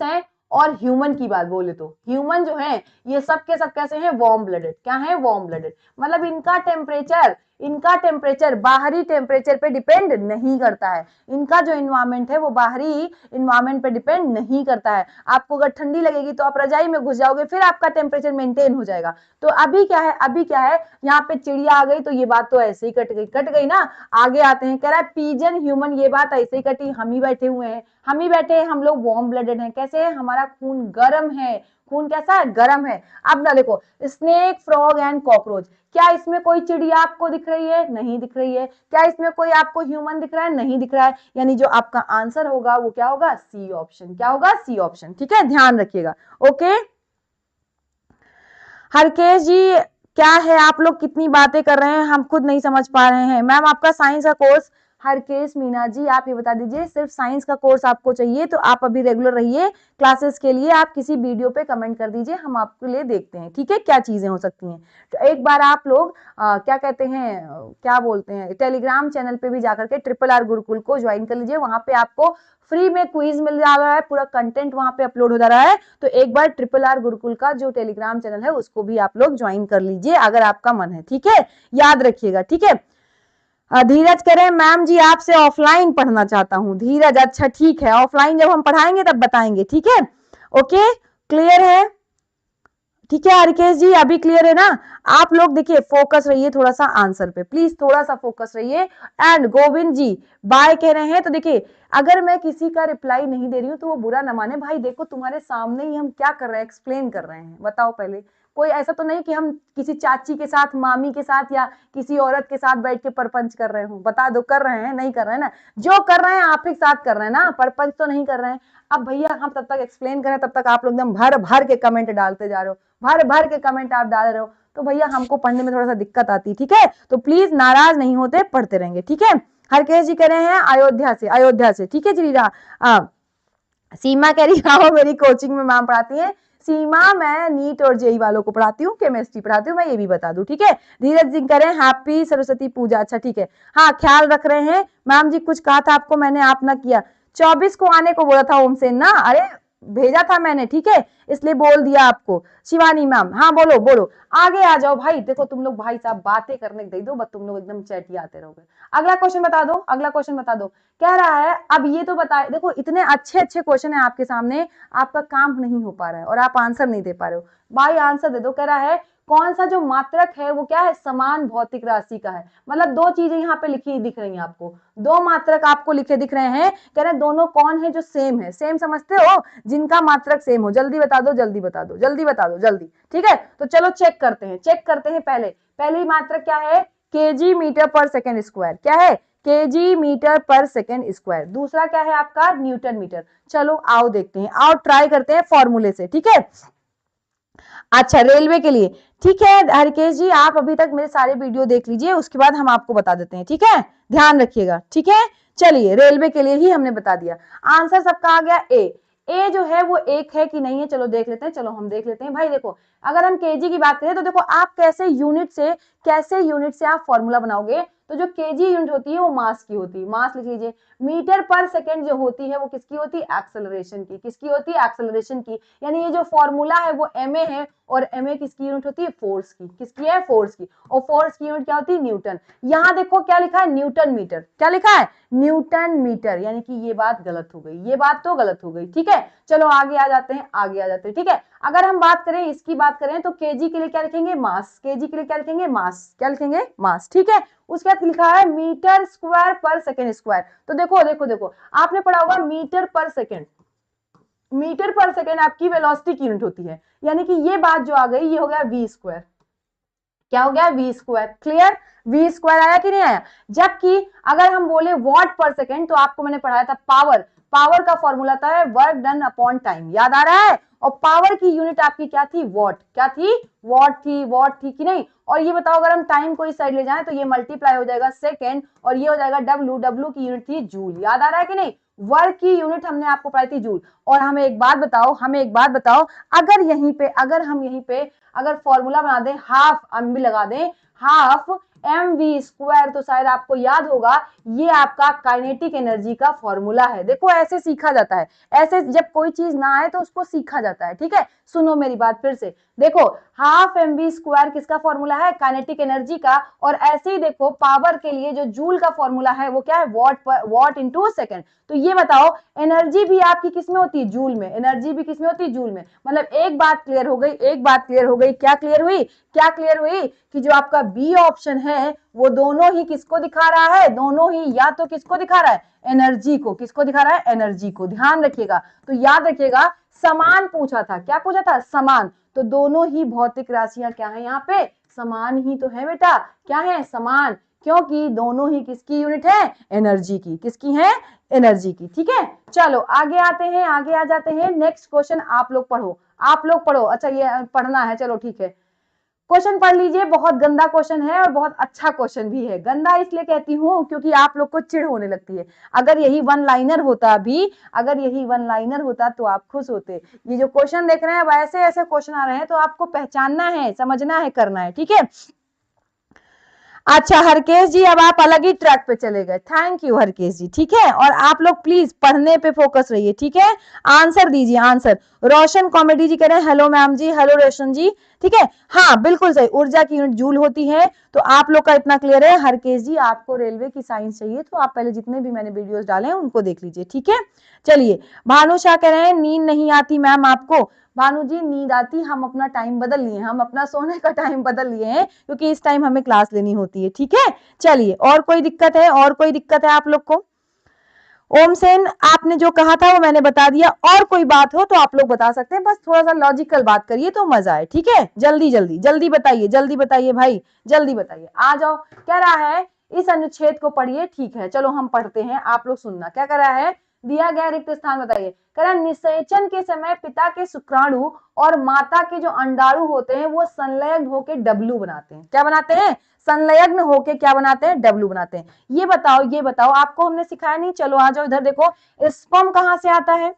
हैं और ह्यूमन की बात बोले तो ह्यूमन जो है ये सब के सब कैसे हैं, वार्म ब्लडेड। क्या है, वार्म ब्लडेड। मतलब इनका टेम्परेचर बाहरी टेम्परेचर पे डिपेंड नहीं करता है। इनका जो इन्वायरमेंट है वो बाहरी इन्वायरमेंट पे डिपेंड नहीं करता है। आपको अगर ठंडी लगेगी तो आप रजाई में घुस जाओगे, फिर आपका टेम्परेचर मेंटेन हो जाएगा। तो अभी क्या है, यहाँ पे चिड़िया आ गई तो ये बात तो ऐसे ही कट गई ना। आगे आते हैं, कह रहा है पीजन ह्यूमन, ये बात ऐसे ही कटी, हम ही बैठे हुए हैं, हम ही बैठे हैं, हम लोग वार्म ब्लडेड हैं। कैसे है, हमारा खून गर्म है। खून कैसा है, गर्म है। अब ना देखो, स्नेक, फ्रॉग एंड कॉकरोच, क्या इसमें कोई चिड़िया आपको दिख रही है, नहीं दिख रही है। क्या इसमें कोई आपको ह्यूमन दिख रहा है, नहीं दिख रहा है। यानी जो आपका आंसर होगा वो क्या होगा, सी ऑप्शन। क्या होगा, सी ऑप्शन, ठीक है, ध्यान रखिएगा। ओके हरकेश जी, क्या है आप लोग कितनी बातें कर रहे हैं, हम खुद नहीं समझ पा रहे हैं। मैम आपका साइंस का कोर्स, हरकेश मीना जी आप ये बता दीजिए, सिर्फ साइंस का कोर्स आपको चाहिए तो आप अभी रेगुलर रहिए क्लासेस के लिए। आप किसी वीडियो पे कमेंट कर दीजिए, हम आपके लिए देखते हैं, ठीक है, क्या चीजें हो सकती हैं। तो एक बार आप लोग क्या कहते हैं, क्या बोलते हैं, टेलीग्राम चैनल पे भी जाकर के RRR गुरुकुल को ज्वाइन कर लीजिए। वहां पे आपको फ्री में क्विज मिल जा रहा है, पूरा कंटेंट वहां पे अपलोड हो जा रहा है। तो एक बार RRR गुरुकुल का जो टेलीग्राम चैनल है उसको भी आप लोग ज्वाइन कर लीजिए अगर आपका मन है, ठीक है, याद रखिएगा, ठीक है। धीरज कह रहे हैं मैम जी आपसे ऑफलाइन पढ़ना चाहता हूँ। धीरज, अच्छा ठीक है, ऑफलाइन जब हम पढ़ाएंगे तब बताएंगे, ठीक है। ओके क्लियर है, ठीक है हरकेश जी, अभी क्लियर है ना। आप लोग देखिए फोकस रहिए थोड़ा सा आंसर पे, प्लीज थोड़ा सा फोकस रहिए। एंड गोविंद जी बाय कह रहे हैं, तो देखिए अगर मैं किसी का रिप्लाई नहीं दे रही हूँ तो वो बुरा ना माने भाई, देखो तुम्हारे सामने ही हम क्या कर रहे हैं, एक्सप्लेन कर रहे हैं। बताओ पहले कोई ऐसा तो नहीं कि हम किसी चाची के साथ, मामी के साथ या किसी औरत के साथ बैठ के परपंच कर रहे हो। बता दो, कर रहे हैं? नहीं कर रहे हैं ना। जो कर रहे हैं आप ही साथ कर रहे हैं ना, परपंच तो नहीं कर रहे हैं। अब भैया हम तब तक एक्सप्लेन करें, तब तक आप लोग एकदम भर भर के कमेंट डालते जा रहे हो, भर भर के कमेंट आप डाल रहे हो, तो भैया हमको पढ़ने में थोड़ा सा दिक्कत आती है। ठीक है, तो प्लीज नाराज नहीं होते, पढ़ते रहेंगे। ठीक है, हरकेश जी कह रहे हैं अयोध्या से, अयोध्या से। ठीक है जी। सीमा कह रही आओ मेरी कोचिंग में मैम पढ़ाती है। सीमा मैं नीट और जेई वालों को पढ़ाती हूँ, केमिस्ट्री पढ़ाती हूँ, मैं ये भी बता दूं। ठीक है, धीरज जी कह रहे हैं हैप्पी सरस्वती पूजा। अच्छा ठीक है, हाँ ख्याल रख रहे हैं। मैम जी कुछ कहा था आपको मैंने, आप ना किया। 24 को आने को बोला था ओम सेन ना, अरे भेजा था मैंने, ठीक है, इसलिए बोल दिया आपको। शिवानी मैम, हाँ बोलो बोलो, आगे आ जाओ भाई। देखो तुम लोग भाई साहब बातें करने दे दो, बस तुम लोग एकदम चैटी आते रहोगे। अगला क्वेश्चन बता दो, अगला क्वेश्चन बता दो। कह रहा है अब ये तो बताए, देखो इतने अच्छे अच्छे क्वेश्चन है आपके सामने, आपका काम नहीं हो पा रहा है और आप आंसर नहीं दे पा रहे हो। भाई आंसर दे दो। कह रहा है कौन सा जो मात्रक है वो क्या है, समान भौतिक राशि का है। मतलब दो चीजें यहाँ पे लिखी दिख रही हैं आपको, दो मात्रक आपको लिखे दिख रहे हैं। कह रहे हैं दोनों कौन है जो सेम है, सेम समझते हो, जिनका मात्रक सेम हो। जल्दी बता दो, जल्दी बता दो, जल्दी बता दो, जल्दी। ठीक है, तो चलो चेक करते हैं, चेक करते हैं। पहली मात्रक क्या है, केजी मीटर पर सेकेंड स्क्वायर। क्या है, केजी मीटर पर सेकेंड स्क्वायर। दूसरा क्या है आपका, न्यूटन मीटर। चलो आओ देखते हैं, आओ ट्राई करते हैं फॉर्मूले से। ठीक है, अच्छा रेलवे के लिए। ठीक है हरकेश जी, आप अभी तक मेरे सारे वीडियो देख लीजिए, उसके बाद हम आपको बता देते हैं। ठीक है, ध्यान रखिएगा। ठीक है, चलिए रेलवे के लिए ही हमने बता दिया। आंसर सबका आ गया ए जो है वो एक है कि नहीं है, चलो देख लेते हैं। चलो हम देख लेते हैं भाई। देखो अगर हम केजी की बात करें तो देखो आप कैसे यूनिट से आप फॉर्मूला बनाओगे, तो जो केजी यूनिट होती है वो मास की होती है, मास लिख लीजिए। मीटर पर सेकेंड जो होती है वो किसकी होती है, एक्सेलरेशन की। किसकी होती है, एक्सेलरेशन की। यानी ये जो फॉर्मूला है वो एमए है, और एमए किसकी यूनिट होती है, फोर्स की। किसकी है, फोर्स की। और फोर्स की यूनिट क्या होती है, न्यूटन। यहां देखो क्या लिखा है, न्यूटन मीटर। क्या लिखा है, न्यूटन मीटर। यानी कि ये बात गलत हो गई, ये बात तो गलत हो गई। ठीक है, चलो आगे आ जाते हैं, आगे आ जाते हैं। ठीक है, अगर हम बात करें इसकी बात करें तो केजी के लिए क्या लिखेंगे, मास। केजी के लिए क्या लिखेंगे, मास। क्या लिखेंगे, मास। ठीक है, उसके बाद लिखा है मीटर स्क्वायर पर सेकेंड स्क्वायर। तो देखो देखो देखो, आपने पढ़ा होगा मीटर पर सेकेंड। मीटर पर सेकेंड आपकी वेलोसिटी की यूनिट होती है, यानी कि ये बात जो आ गई ये हो गया वी स्क्वायर। क्या हो गया, V square. Clear, V square आया कि नहीं आया। जबकि अगर हम बोले वॉट पर सेकेंड, तो आपको मैंने पढ़ाया था पावर। पावर का फॉर्मूला था वर्क डन अपॉन टाइम, याद आ रहा है। और पावर की यूनिट आपकी क्या थी, वॉट। क्या थी, वॉट थी, वॉट थी कि नहीं। और ये बताओ अगर हम टाइम को इस साइड ले जाएं तो ये मल्टीप्लाई हो जाएगा सेकेंड, और ये हो जाएगा डब्ल्यू। डब्ल्यू की यूनिट थी जूल, याद आ रहा है कि नहीं। वर्क की यूनिट हमने आपको पढ़ाई थी जूल। और हमें एक बात बताओ, अगर हम यहीं पे अगर फॉर्मूला बना दें, हाफ एम भी लगा दें, हाफ एम वी स्क्वायर, तो शायद आपको याद होगा ये आपका काइनेटिक एनर्जी का फॉर्मूला है। देखो ऐसे सीखा जाता है, ऐसे जब कोई चीज ना आए तो उसको सीखा जाता है। ठीक है, सुनो मेरी बात फिर से। देखो हाफ एम वी स्क्वायर किसका फॉर्मूला है, काइनेटिक एनर्जी का। और ऐसे ही देखो पावर के लिए जो जूल का फॉर्मूला है वो क्या है, वॉट इंटू सेकेंड। तो ये बताओ एनर्जी भी आपकी किसमें होती है, जूल में। एनर्जी भी किसमें होती है, जूल में। मतलब एक बात क्लियर हो गई, एक बात क्लियर हो गई। क्या क्लियर हुई, क्या क्लियर हुई कि जो आपका बी ऑप्शन है वो दोनों ही किसको दिखा रहा है, दोनों ही या तो किसको दिखा रहा है, एनर्जी को। किसको दिखा रहा है, एनर्जी को। ध्यान रखिएगा, तो याद रखिएगा समान पूछा था। क्या पूछा था, समान। तो दोनों ही भौतिक राशियां क्या है, यहाँ पे समान ही तो है बेटा। क्या है, समान। क्योंकि दोनों ही किसकी यूनिट है, एनर्जी की। किसकी है, एनर्जी की। ठीक है, चलो आगे आते हैं, आगे आ जाते हैं। नेक्स्ट क्वेश्चन आप लोग पढ़ो, आप लोग पढ़ो। अच्छा ये पढ़ना है, चलो ठीक है। क्वेश्चन पढ़ लीजिए, बहुत गंदा क्वेश्चन है और बहुत अच्छा क्वेश्चन भी है। गंदा इसलिए कहती हूँ क्योंकि आप लोग को चिढ़ होने लगती है। अगर यही वन लाइनर होता भी, अगर यही वन लाइनर होता तो आप खुश होते। ये जो क्वेश्चन देख रहे हैं अब ऐसे ऐसे क्वेश्चन आ रहे हैं, तो आपको पहचानना है, समझना है, करना है। ठीक है, अच्छा हरकेश जी अब आप अलग ही ट्रैक पे चले गए, थैंक यू हरकेश जी। ठीक है, और आप लोग प्लीज पढ़ने पे फोकस रहिए। ठीक है, आंसर दीजिए, आंसर। रोशन कॉमेडी जी कह रहे हैं हेलो मैम जी, हेलो रोशन जी। ठीक है, हाँ बिल्कुल सही, ऊर्जा की यूनिट जूल होती है। तो आप लोग का इतना क्लियर है। हरकेश जी आपको रेलवे की साइंस चाहिए तो आप पहले जितने भी मैंने वीडियोस डाले हैं उनको देख लीजिए। ठीक है, चलिए भानु शाह कह रहे हैं नींद नहीं आती मैम आपको। भानु जी नींद आती, हम अपना टाइम बदल लिए, हम अपना सोने का टाइम बदल लिए हैं क्योंकि इस टाइम हमें क्लास लेनी होती है। ठीक है, चलिए और कोई दिक्कत है, और कोई दिक्कत है आप लोग को। ओम सेन, आपने जो कहा था वो मैंने बता दिया, और कोई बात हो तो आप लोग बता सकते हैं, बस थोड़ा सा लॉजिकल बात करिए तो मजा है, ठीक है। जल्दी जल्दी जल्दी बताइए भाई, जल्दी बताइए, आ जाओ। क्या रहा है, इस अनुच्छेद को पढ़िए, ठीक है, चलो हम पढ़ते हैं, आप लोग सुनना। क्या कर रहा है, दिया गया रिक्त स्थान बताइए। कह रहा निषेचन के समय पिता के शुक्राणु और माता के जो अंडाणु होते हैं वो संलग्न होकर डब्लू बनाते हैं। क्या बनाते हैं, संलग्न होके क्या बनाते हैं, डब्लू बनाते हैं। ये बताओ, आपको हमने सिखाया नहीं, चलो आ जाओ इधर देखो, स्पर्म कहां से आता है,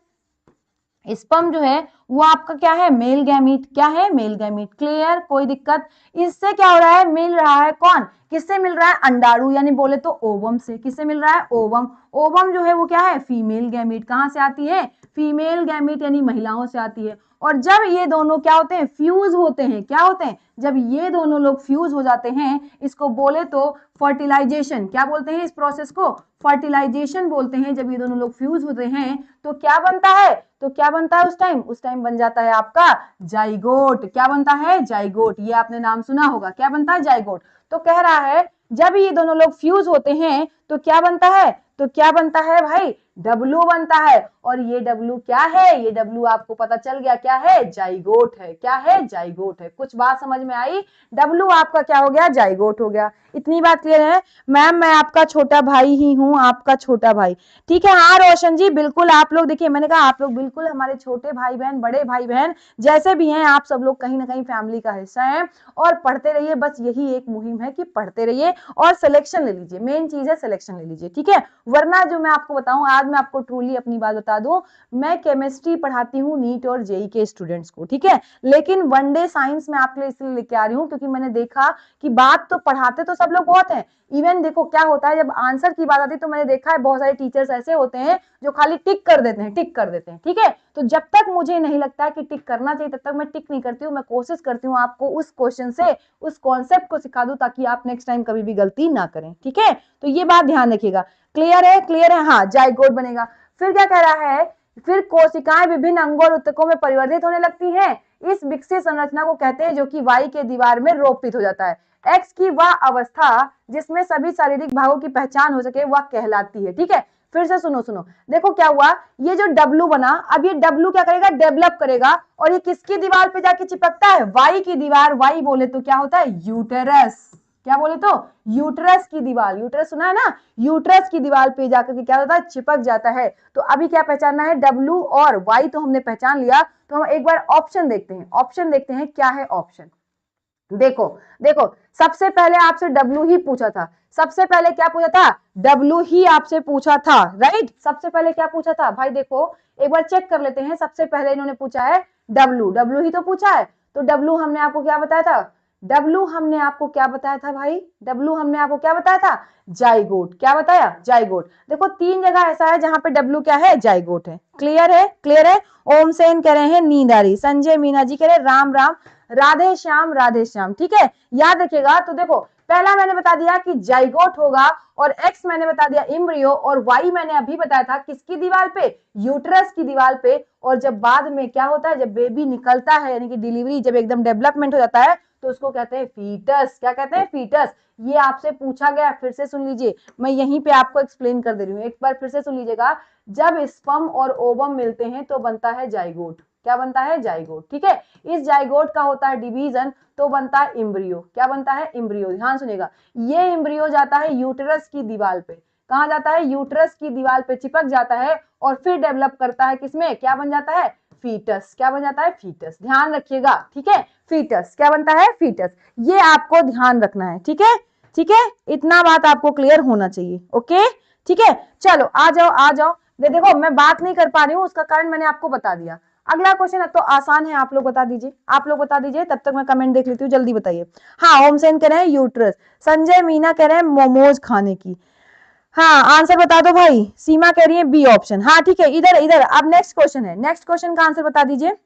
स्पर्म जो है वो आपका क्या है, मेल गैमीट। क्या है, मेल गैमीट। क्लियर, कोई दिक्कत। इससे क्या हो रहा है, मिल रहा है कौन, किससे मिल रहा है, अंडाणु, यानी बोले तो ओवम से। किससे मिल रहा है, ओवम। ओवम जो है वो क्या है, फीमेल गैमीट। कहां से आती है, फीमेल गैमीट, यानी महिलाओं से आती है। और जब ये दोनों क्या होते हैं, फ्यूज होते हैं, क्या होते हैं, जब ये दोनों लोग फ्यूज हो जाते हैं, इसको बोले तो फर्टिलाइजेशन। क्या बोलते हैं इस प्रोसेस को, फर्टिलाइजेशन बोलते हैं। जब ये दोनों लोग फ्यूज होते हैं तो क्या बनता है, तो क्या बनता है उस टाइम बन जाता है आपका जाइगोट। क्या बनता है, जाइगोट। ये आपने नाम सुना होगा, क्या बनता है, जाइगोट। तो कह रहा है जब ये दोनों लोग फ्यूज होते हैं तो क्या बनता है, तो क्या बनता है भाई, डब्लू बनता है। और ये डब्लू क्या है, ये डब्लू आपको पता चल गया क्या है, जाइगोट है। क्या है, जाइगोट है। कुछ बात समझ में आई, डब्लू आपका क्या हो गया, जाइगोट हो गया। इतनी बात क्लियर है। मैम मैं आपका छोटा भाई ही हूं, आपका छोटा भाई, ठीक है। हाँ रोशन जी, बिल्कुल आप लोग देखिए, मैंने कहा आप लोग बिल्कुल हमारे छोटे भाई बहन, बड़े भाई बहन जैसे भी हैं, आप सब लोग कहीं ना कहीं फैमिली का हिस्सा हैं। और पढ़ते रहिए, बस यही एक मुहिम है कि पढ़ते रहिए और सिलेक्शन ले लीजिए। मेन चीज है सिलेक्शन ले लीजिए, ठीक है। वरना जो मैं आपको बताऊं, आज मैं आपको ट्रूली अपनी बात बता दूं, मैं केमिस्ट्री पढ़ाती हूँ नीट और जेई के स्टूडेंट्स को, ठीक है। लेकिन वनडे साइंस में आपके लिए इसलिए लेके आ रही हूँ क्योंकि मैंने देखा कि बात तो पढ़ाते तो सब लोग बहुत हैं, इवन देखो क्या होता है, जब आंसर की बात आती है तो मैंने देखा है बहुत सारे टीचर्स ऐसे होते हैं जो खाली टिक कर देते हैं, टिक कर देते हैं, ठीक है। तो जब तक मुझे नहीं लगता कि टिक करना चाहिए तब तक मैं टिक नहीं करती हूँ। मैं कोशिश करती हूँ आपको उस क्वेश्चन से उस कॉन्सेप्ट को सिखा दूं ताकि आप नेक्स्ट टाइम कभी भी गलती ना करें, ठीक है। तो ये बात ध्यान रखिएगा। क्लियर है, क्लियर है, हाँ जाइगोट बनेगा। फिर क्या कह रहा है, फिर कोशिकाएं विभिन्न अंगों और ऊतकों में परिवर्तित होने लगती हैं। इस विकसित संरचना को कहते हैं जो कि वाई के दीवार में रोपित हो जाता है। एक्स की वह अवस्था जिसमें सभी शारीरिक भागों की पहचान हो सके वह कहलाती है, ठीक है। फिर से सुनो सुनो, देखो क्या हुआ, ये जो डब्लू बना, अब ये डब्लू क्या करेगा, डेवलप करेगा, और ये किसकी दीवार पे जाके चिपकता है, वाई की दीवार। वाई बोले तो क्या होता है, यूटेरस। क्या बोले तो, यूटेरस की दीवार। यूटेरस सुना है ना, यूटेरस की दीवार पे जाकर के क्या होता है, चिपक जाता है। तो अभी क्या पहचानना है, डब्लू और वाई तो हमने पहचान लिया। तो हम एक बार ऑप्शन देखते हैं, ऑप्शन देखते हैं क्या है ऑप्शन। देखो देखो, सबसे पहले आपसे डब्लू ही पूछा था, सबसे पहले क्या पूछा था, डब्लू ही आपसे पूछा था, राइट। सबसे पहले क्या पूछा था भाई, देखो एक बार चेक कर लेते हैं। सबसे पहले इन्होंने पूछा है डब्लू, डब्लू ही तो पूछा है। तो डब्लू हमने आपको क्या बताया था, डब्लू हमने आपको क्या बताया था भाई, डब्लू हमने आपको क्या बताया था, जाइगोट। क्या बताया, जाइगोट। देखो तीन जगह ऐसा है जहां पे डब्लू क्या है, जाइगोट है। क्लियर है, क्लियर है। ओम सेन कह रहे हैं नींद आ रही, संजय मीना जी कह रहे राम राम, राधे श्याम, ठीक है। याद रखिएगा। तो देखो पहला मैंने बता दिया कि जाइगोट होगा, और एक्स मैंने बता दिया इम्ब्रियो, और वाई मैंने अभी बताया था किसकी दीवार पे, यूट्रस की दीवार पे। और जब बाद में क्या होता है, जब बेबी निकलता है यानी कि डिलीवरी, जब एकदम डेवलपमेंट हो जाता है तो उसको कहते हैं फीटस। क्या कहते हैं, फीटस। ये आपसे पूछा गया, फिर से सुन लीजिए, मैं यहीं पे आपको एक्सप्लेन कर दे रही हूँ, एक बार फिर से सुन लीजिएगा। जब स्पर्म और ओवम मिलते हैं तो बनता है जाइगोट। क्या बनता है, जाइगोट, ठीक है। इस जाइगोट का होता है डिवीजन तो बनता है इम्ब्रियो। क्या बनता है, इम्ब्रियो। ध्यान सुनिएगा, ये इम्ब्रियो जाता है यूटेरस की दीवार पे। कहां जाता है, यूटेरस की दीवार पे चिपक जाता है, और फिर डेवलप करता है किसमें, क्या बन जाता है, फीटस। क्या बन जाता है, फीटस। ध्यान रखिएगा, ठीक है। फीटस क्या बनता है, फीटस। ये आपको ध्यान रखना है, ठीक है, ठीक है। इतना बात आपको क्लियर होना चाहिए, ओके, ठीक है। चलो आ जाओ आ जाओ। देखो मैं बात नहीं कर पा रही हूँ, उसका कारण मैंने आपको बता दिया। अगला क्वेश्चन अब तो आसान है, आप लोग बता दीजिए, आप लोग बता दीजिए, तब तक मैं कमेंट देख लेती हूँ, जल्दी बताइए। हाँ ओम सेन कह रहे हैं यूट्रस, संजय मीना कह रहे हैं मोमोज खाने की। हाँ आंसर बता दो भाई, सीमा कह रही है बी ऑप्शन। हाँ ठीक है, इधर इधर अब नेक्स्ट क्वेश्चन है, नेक्स्ट क्वेश्चन का आंसर बता दीजिए।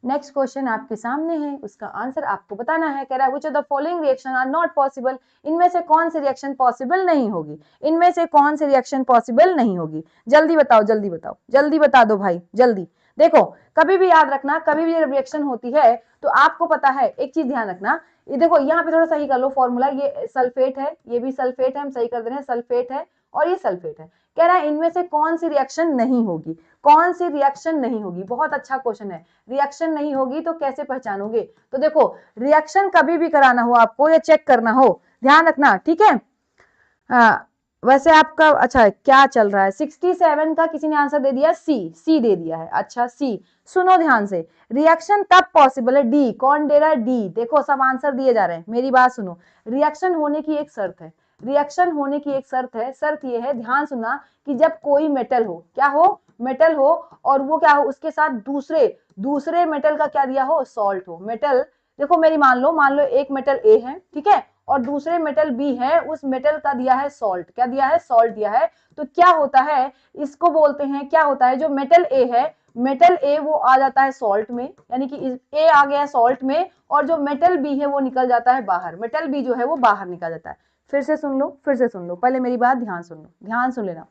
नेक्स्ट क्वेश्चन आपके सामने है, उसका आंसर आपको बताना है। कह रहा है which of the following reaction are not possible, इनमें से कौन सी रिएक्शन पॉसिबल नहीं होगी, इनमें से कौन सी रिएक्शन पॉसिबल नहीं होगी, जल्दी बताओ जल्दी बताओ, जल्दी बता दो भाई जल्दी। देखो कभी भी याद रखना, कभी भी रिएक्शन होती है तो आपको पता है एक चीज ध्यान रखना, ये देखो यहाँ पे थोड़ा सही कर लो फॉर्मूला, ये सल्फेट है, ये भी सल्फेट है, हम सही कर दे रहे हैं, सल्फेट है और ये सल्फेट है। कह रहा है इनमें से कौन सी रिएक्शन नहीं होगी, कौन सी रिएक्शन नहीं होगी। बहुत अच्छा क्वेश्चन है, रिएक्शन नहीं होगी तो कैसे पहचानोगे। तो देखो रिएक्शन कभी भी कराना हो आपको या चेक करना हो, ध्यान रखना, ठीक है। वैसे आपका अच्छा क्या चल रहा है, 67 का किसी ने आंसर दे दिया, सी दे दिया है। अच्छा सी, सुनो ध्यान से, रिएक्शन तब पॉसिबल है, डी, कौन दे रहा है, डी। देखो सब आंसर दिए जा रहे हैं, मेरी बात सुनो, रिएक्शन होने की एक शर्त है, रिएक्शन होने की एक शर्त है, शर्त ये है, ध्यान सुनना, कि जब कोई मेटल हो, क्या हो, मेटल हो, और वो क्या हो, उसके साथ दूसरे मेटल का क्या दिया हो, सॉल्ट हो। मेटल देखो मेरी मान लो एक मेटल ए है, ठीक है, और दूसरे मेटल बी है, उस मेटल का दिया है सॉल्ट, क्या दिया है, सॉल्ट दिया है। तो क्या होता है, इसको बोलते हैं, क्या होता है, जो मेटल ए है, मेटल ए वो आ जाता है सॉल्ट में, यानी कि ए आ गया सॉल्ट में, और जो मेटल बी है वो निकल जाता है बाहर, मेटल बी जो है वो बाहर निकल जाता है। फिर से सुन लो, पहले मेरी बात ध्यान सुन लो, ध्यान सुन लेना।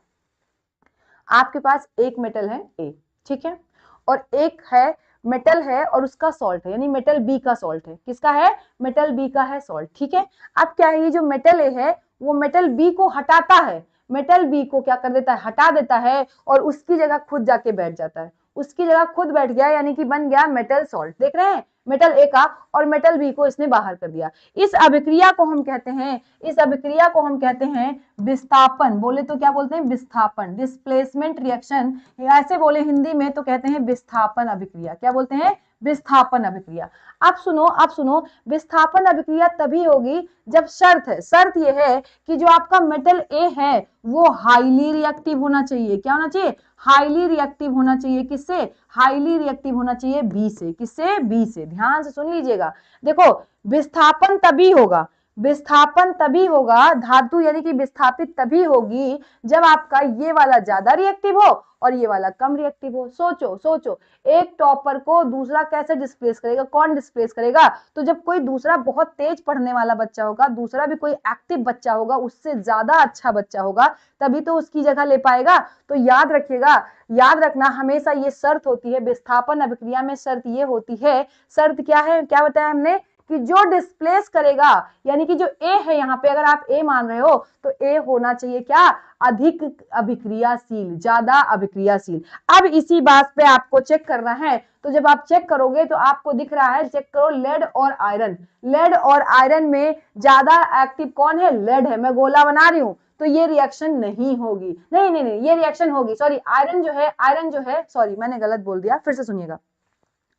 आपके पास एक मेटल है ए, ठीक है, और एक है मेटल है और उसका सॉल्ट है, यानी मेटल बी का सॉल्ट है, किसका है, मेटल बी का है सॉल्ट, ठीक है। अब क्या है, ये जो मेटल ए है वो मेटल बी को हटाता है, मेटल बी को क्या कर देता है, हटा देता है, और उसकी जगह खुद जाके बैठ जाता है, उसकी जगह खुद बैठ गया, यानी कि बन गया मेटल सॉल्ट। देख रहे हैं, मेटल ए का और मेटल बी को इसने बाहर कर दिया। इस अभिक्रिया को हम कहते हैं, इस अभिक्रिया को हम कहते हैं विस्थापन। बोले तो क्या बोलते हैं, विस्थापन, डिस्प्लेसमेंट रिएक्शन, ऐसे बोले हिंदी में तो कहते हैं विस्थापन अभिक्रिया। क्या बोलते हैं, विस्थापन अभिक्रिया। अब सुनो, विस्थापन अभिक्रिया तभी होगी जब शर्त है, शर्त यह है कि जो आपका मेटल ए है वो हाईली रिएक्टिव होना चाहिए। क्या होना चाहिए, हाईली रिएक्टिव होना चाहिए, किससे, हाईली रिएक्टिव होना चाहिए बी से, किससे, बी से। ध्यान से सुन लीजिएगा, देखो विस्थापन तभी होगा, विस्थापन तभी होगा, धातु यानी कि विस्थापित तभी होगी जब आपका ये वाला ज्यादा रिएक्टिव हो और ये वाला कम रिएक्टिव हो। सोचो एक टॉपर को दूसरा कैसे डिस्प्लेस करेगा, कौन डिस्प्लेस करेगा, तो जब कोई दूसरा बहुत तेज पढ़ने वाला बच्चा होगा, दूसरा भी कोई एक्टिव बच्चा होगा, उससे ज्यादा अच्छा बच्चा होगा, तभी तो उसकी जगह ले पाएगा। तो याद रखिएगा, याद रखना, हमेशा ये शर्त होती है विस्थापन अभिक्रिया में, शर्त ये होती है, शर्त क्या है, क्या बताया हमने, कि जो डिस्प्लेस करेगा, यानी कि जो ए है यहाँ पे, अगर आप ए मान रहे हो तो ए होना चाहिए क्या, अधिक अभिक्रियाशील, ज्यादा अभिक्रियाशील। अब इसी बात पे आपको चेक करना है, तो जब आप चेक करोगे तो आपको दिख रहा है, चेक करो लेड और आयरन, लेड और आयरन में ज्यादा एक्टिव कौन है, लेड है, मैं गोला बना रही हूं, तो ये रिएक्शन नहीं होगी, नहीं ये रिएक्शन होगी, सॉरी आयरन जो है, सॉरी मैंने गलत बोल दिया, फिर से सुनिएगा,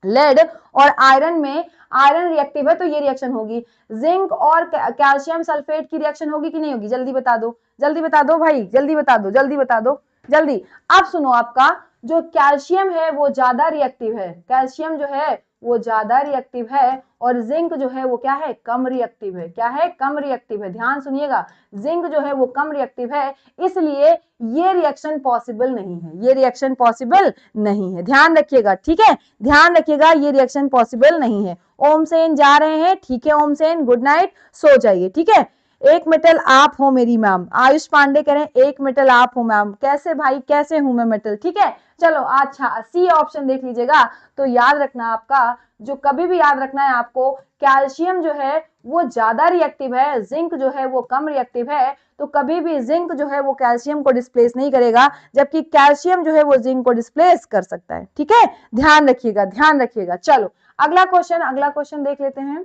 लेड और आयरन में, आयरन रिएक्टिव है तो ये रिएक्शन होगी। जिंक और कैल्शियम सल्फेट की रिएक्शन होगी कि नहीं होगी, जल्दी बता दो, जल्दी बता दो भाई, जल्दी बता दो, जल्दी बता दो, जल्दी। अब सुनो, आपका जो कैल्शियम है वो ज्यादा रिएक्टिव है, कैल्शियम जो है वो ज्यादा रिएक्टिव है, और जिंक जो है वो क्या है, कम रिएक्टिव है, क्या है, कम रिएक्टिव है। ध्यान सुनिएगा, जिंक जो है वो कम रिएक्टिव है, इसलिए ये रिएक्शन पॉसिबल नहीं है, ये रिएक्शन पॉसिबल नहीं है, ध्यान रखिएगा, ठीक है, ध्यान रखिएगा, ये रिएक्शन पॉसिबल नहीं है। ओम सेन जा रहे हैं, ठीक है, ओम सेन गुड नाइट, सो जाइए, ठीक है। एक मेटल आप हो मेरी मैम, आयुष पांडे कह रहे हैं एक मेटल आप हो मैम, कैसे भाई, कैसे हूं मैं मेटल, ठीक है। चलो अच्छा, सी ऑप्शन देख लीजिएगा। तो याद रखना, आपका जो कभी भी याद रखना है आपको, कैल्शियम जो है वो ज्यादा रिएक्टिव है, जिंक जो है वो कम रिएक्टिव है, तो कभी भी जिंक जो है वो कैल्शियम को डिस्प्लेस नहीं करेगा, जबकि कैल्शियम जो है वो जिंक को डिस्प्लेस कर सकता है, ठीक है, ध्यान रखिएगा, ध्यान रखिएगा। चलो अगला क्वेश्चन देख लेते हैं।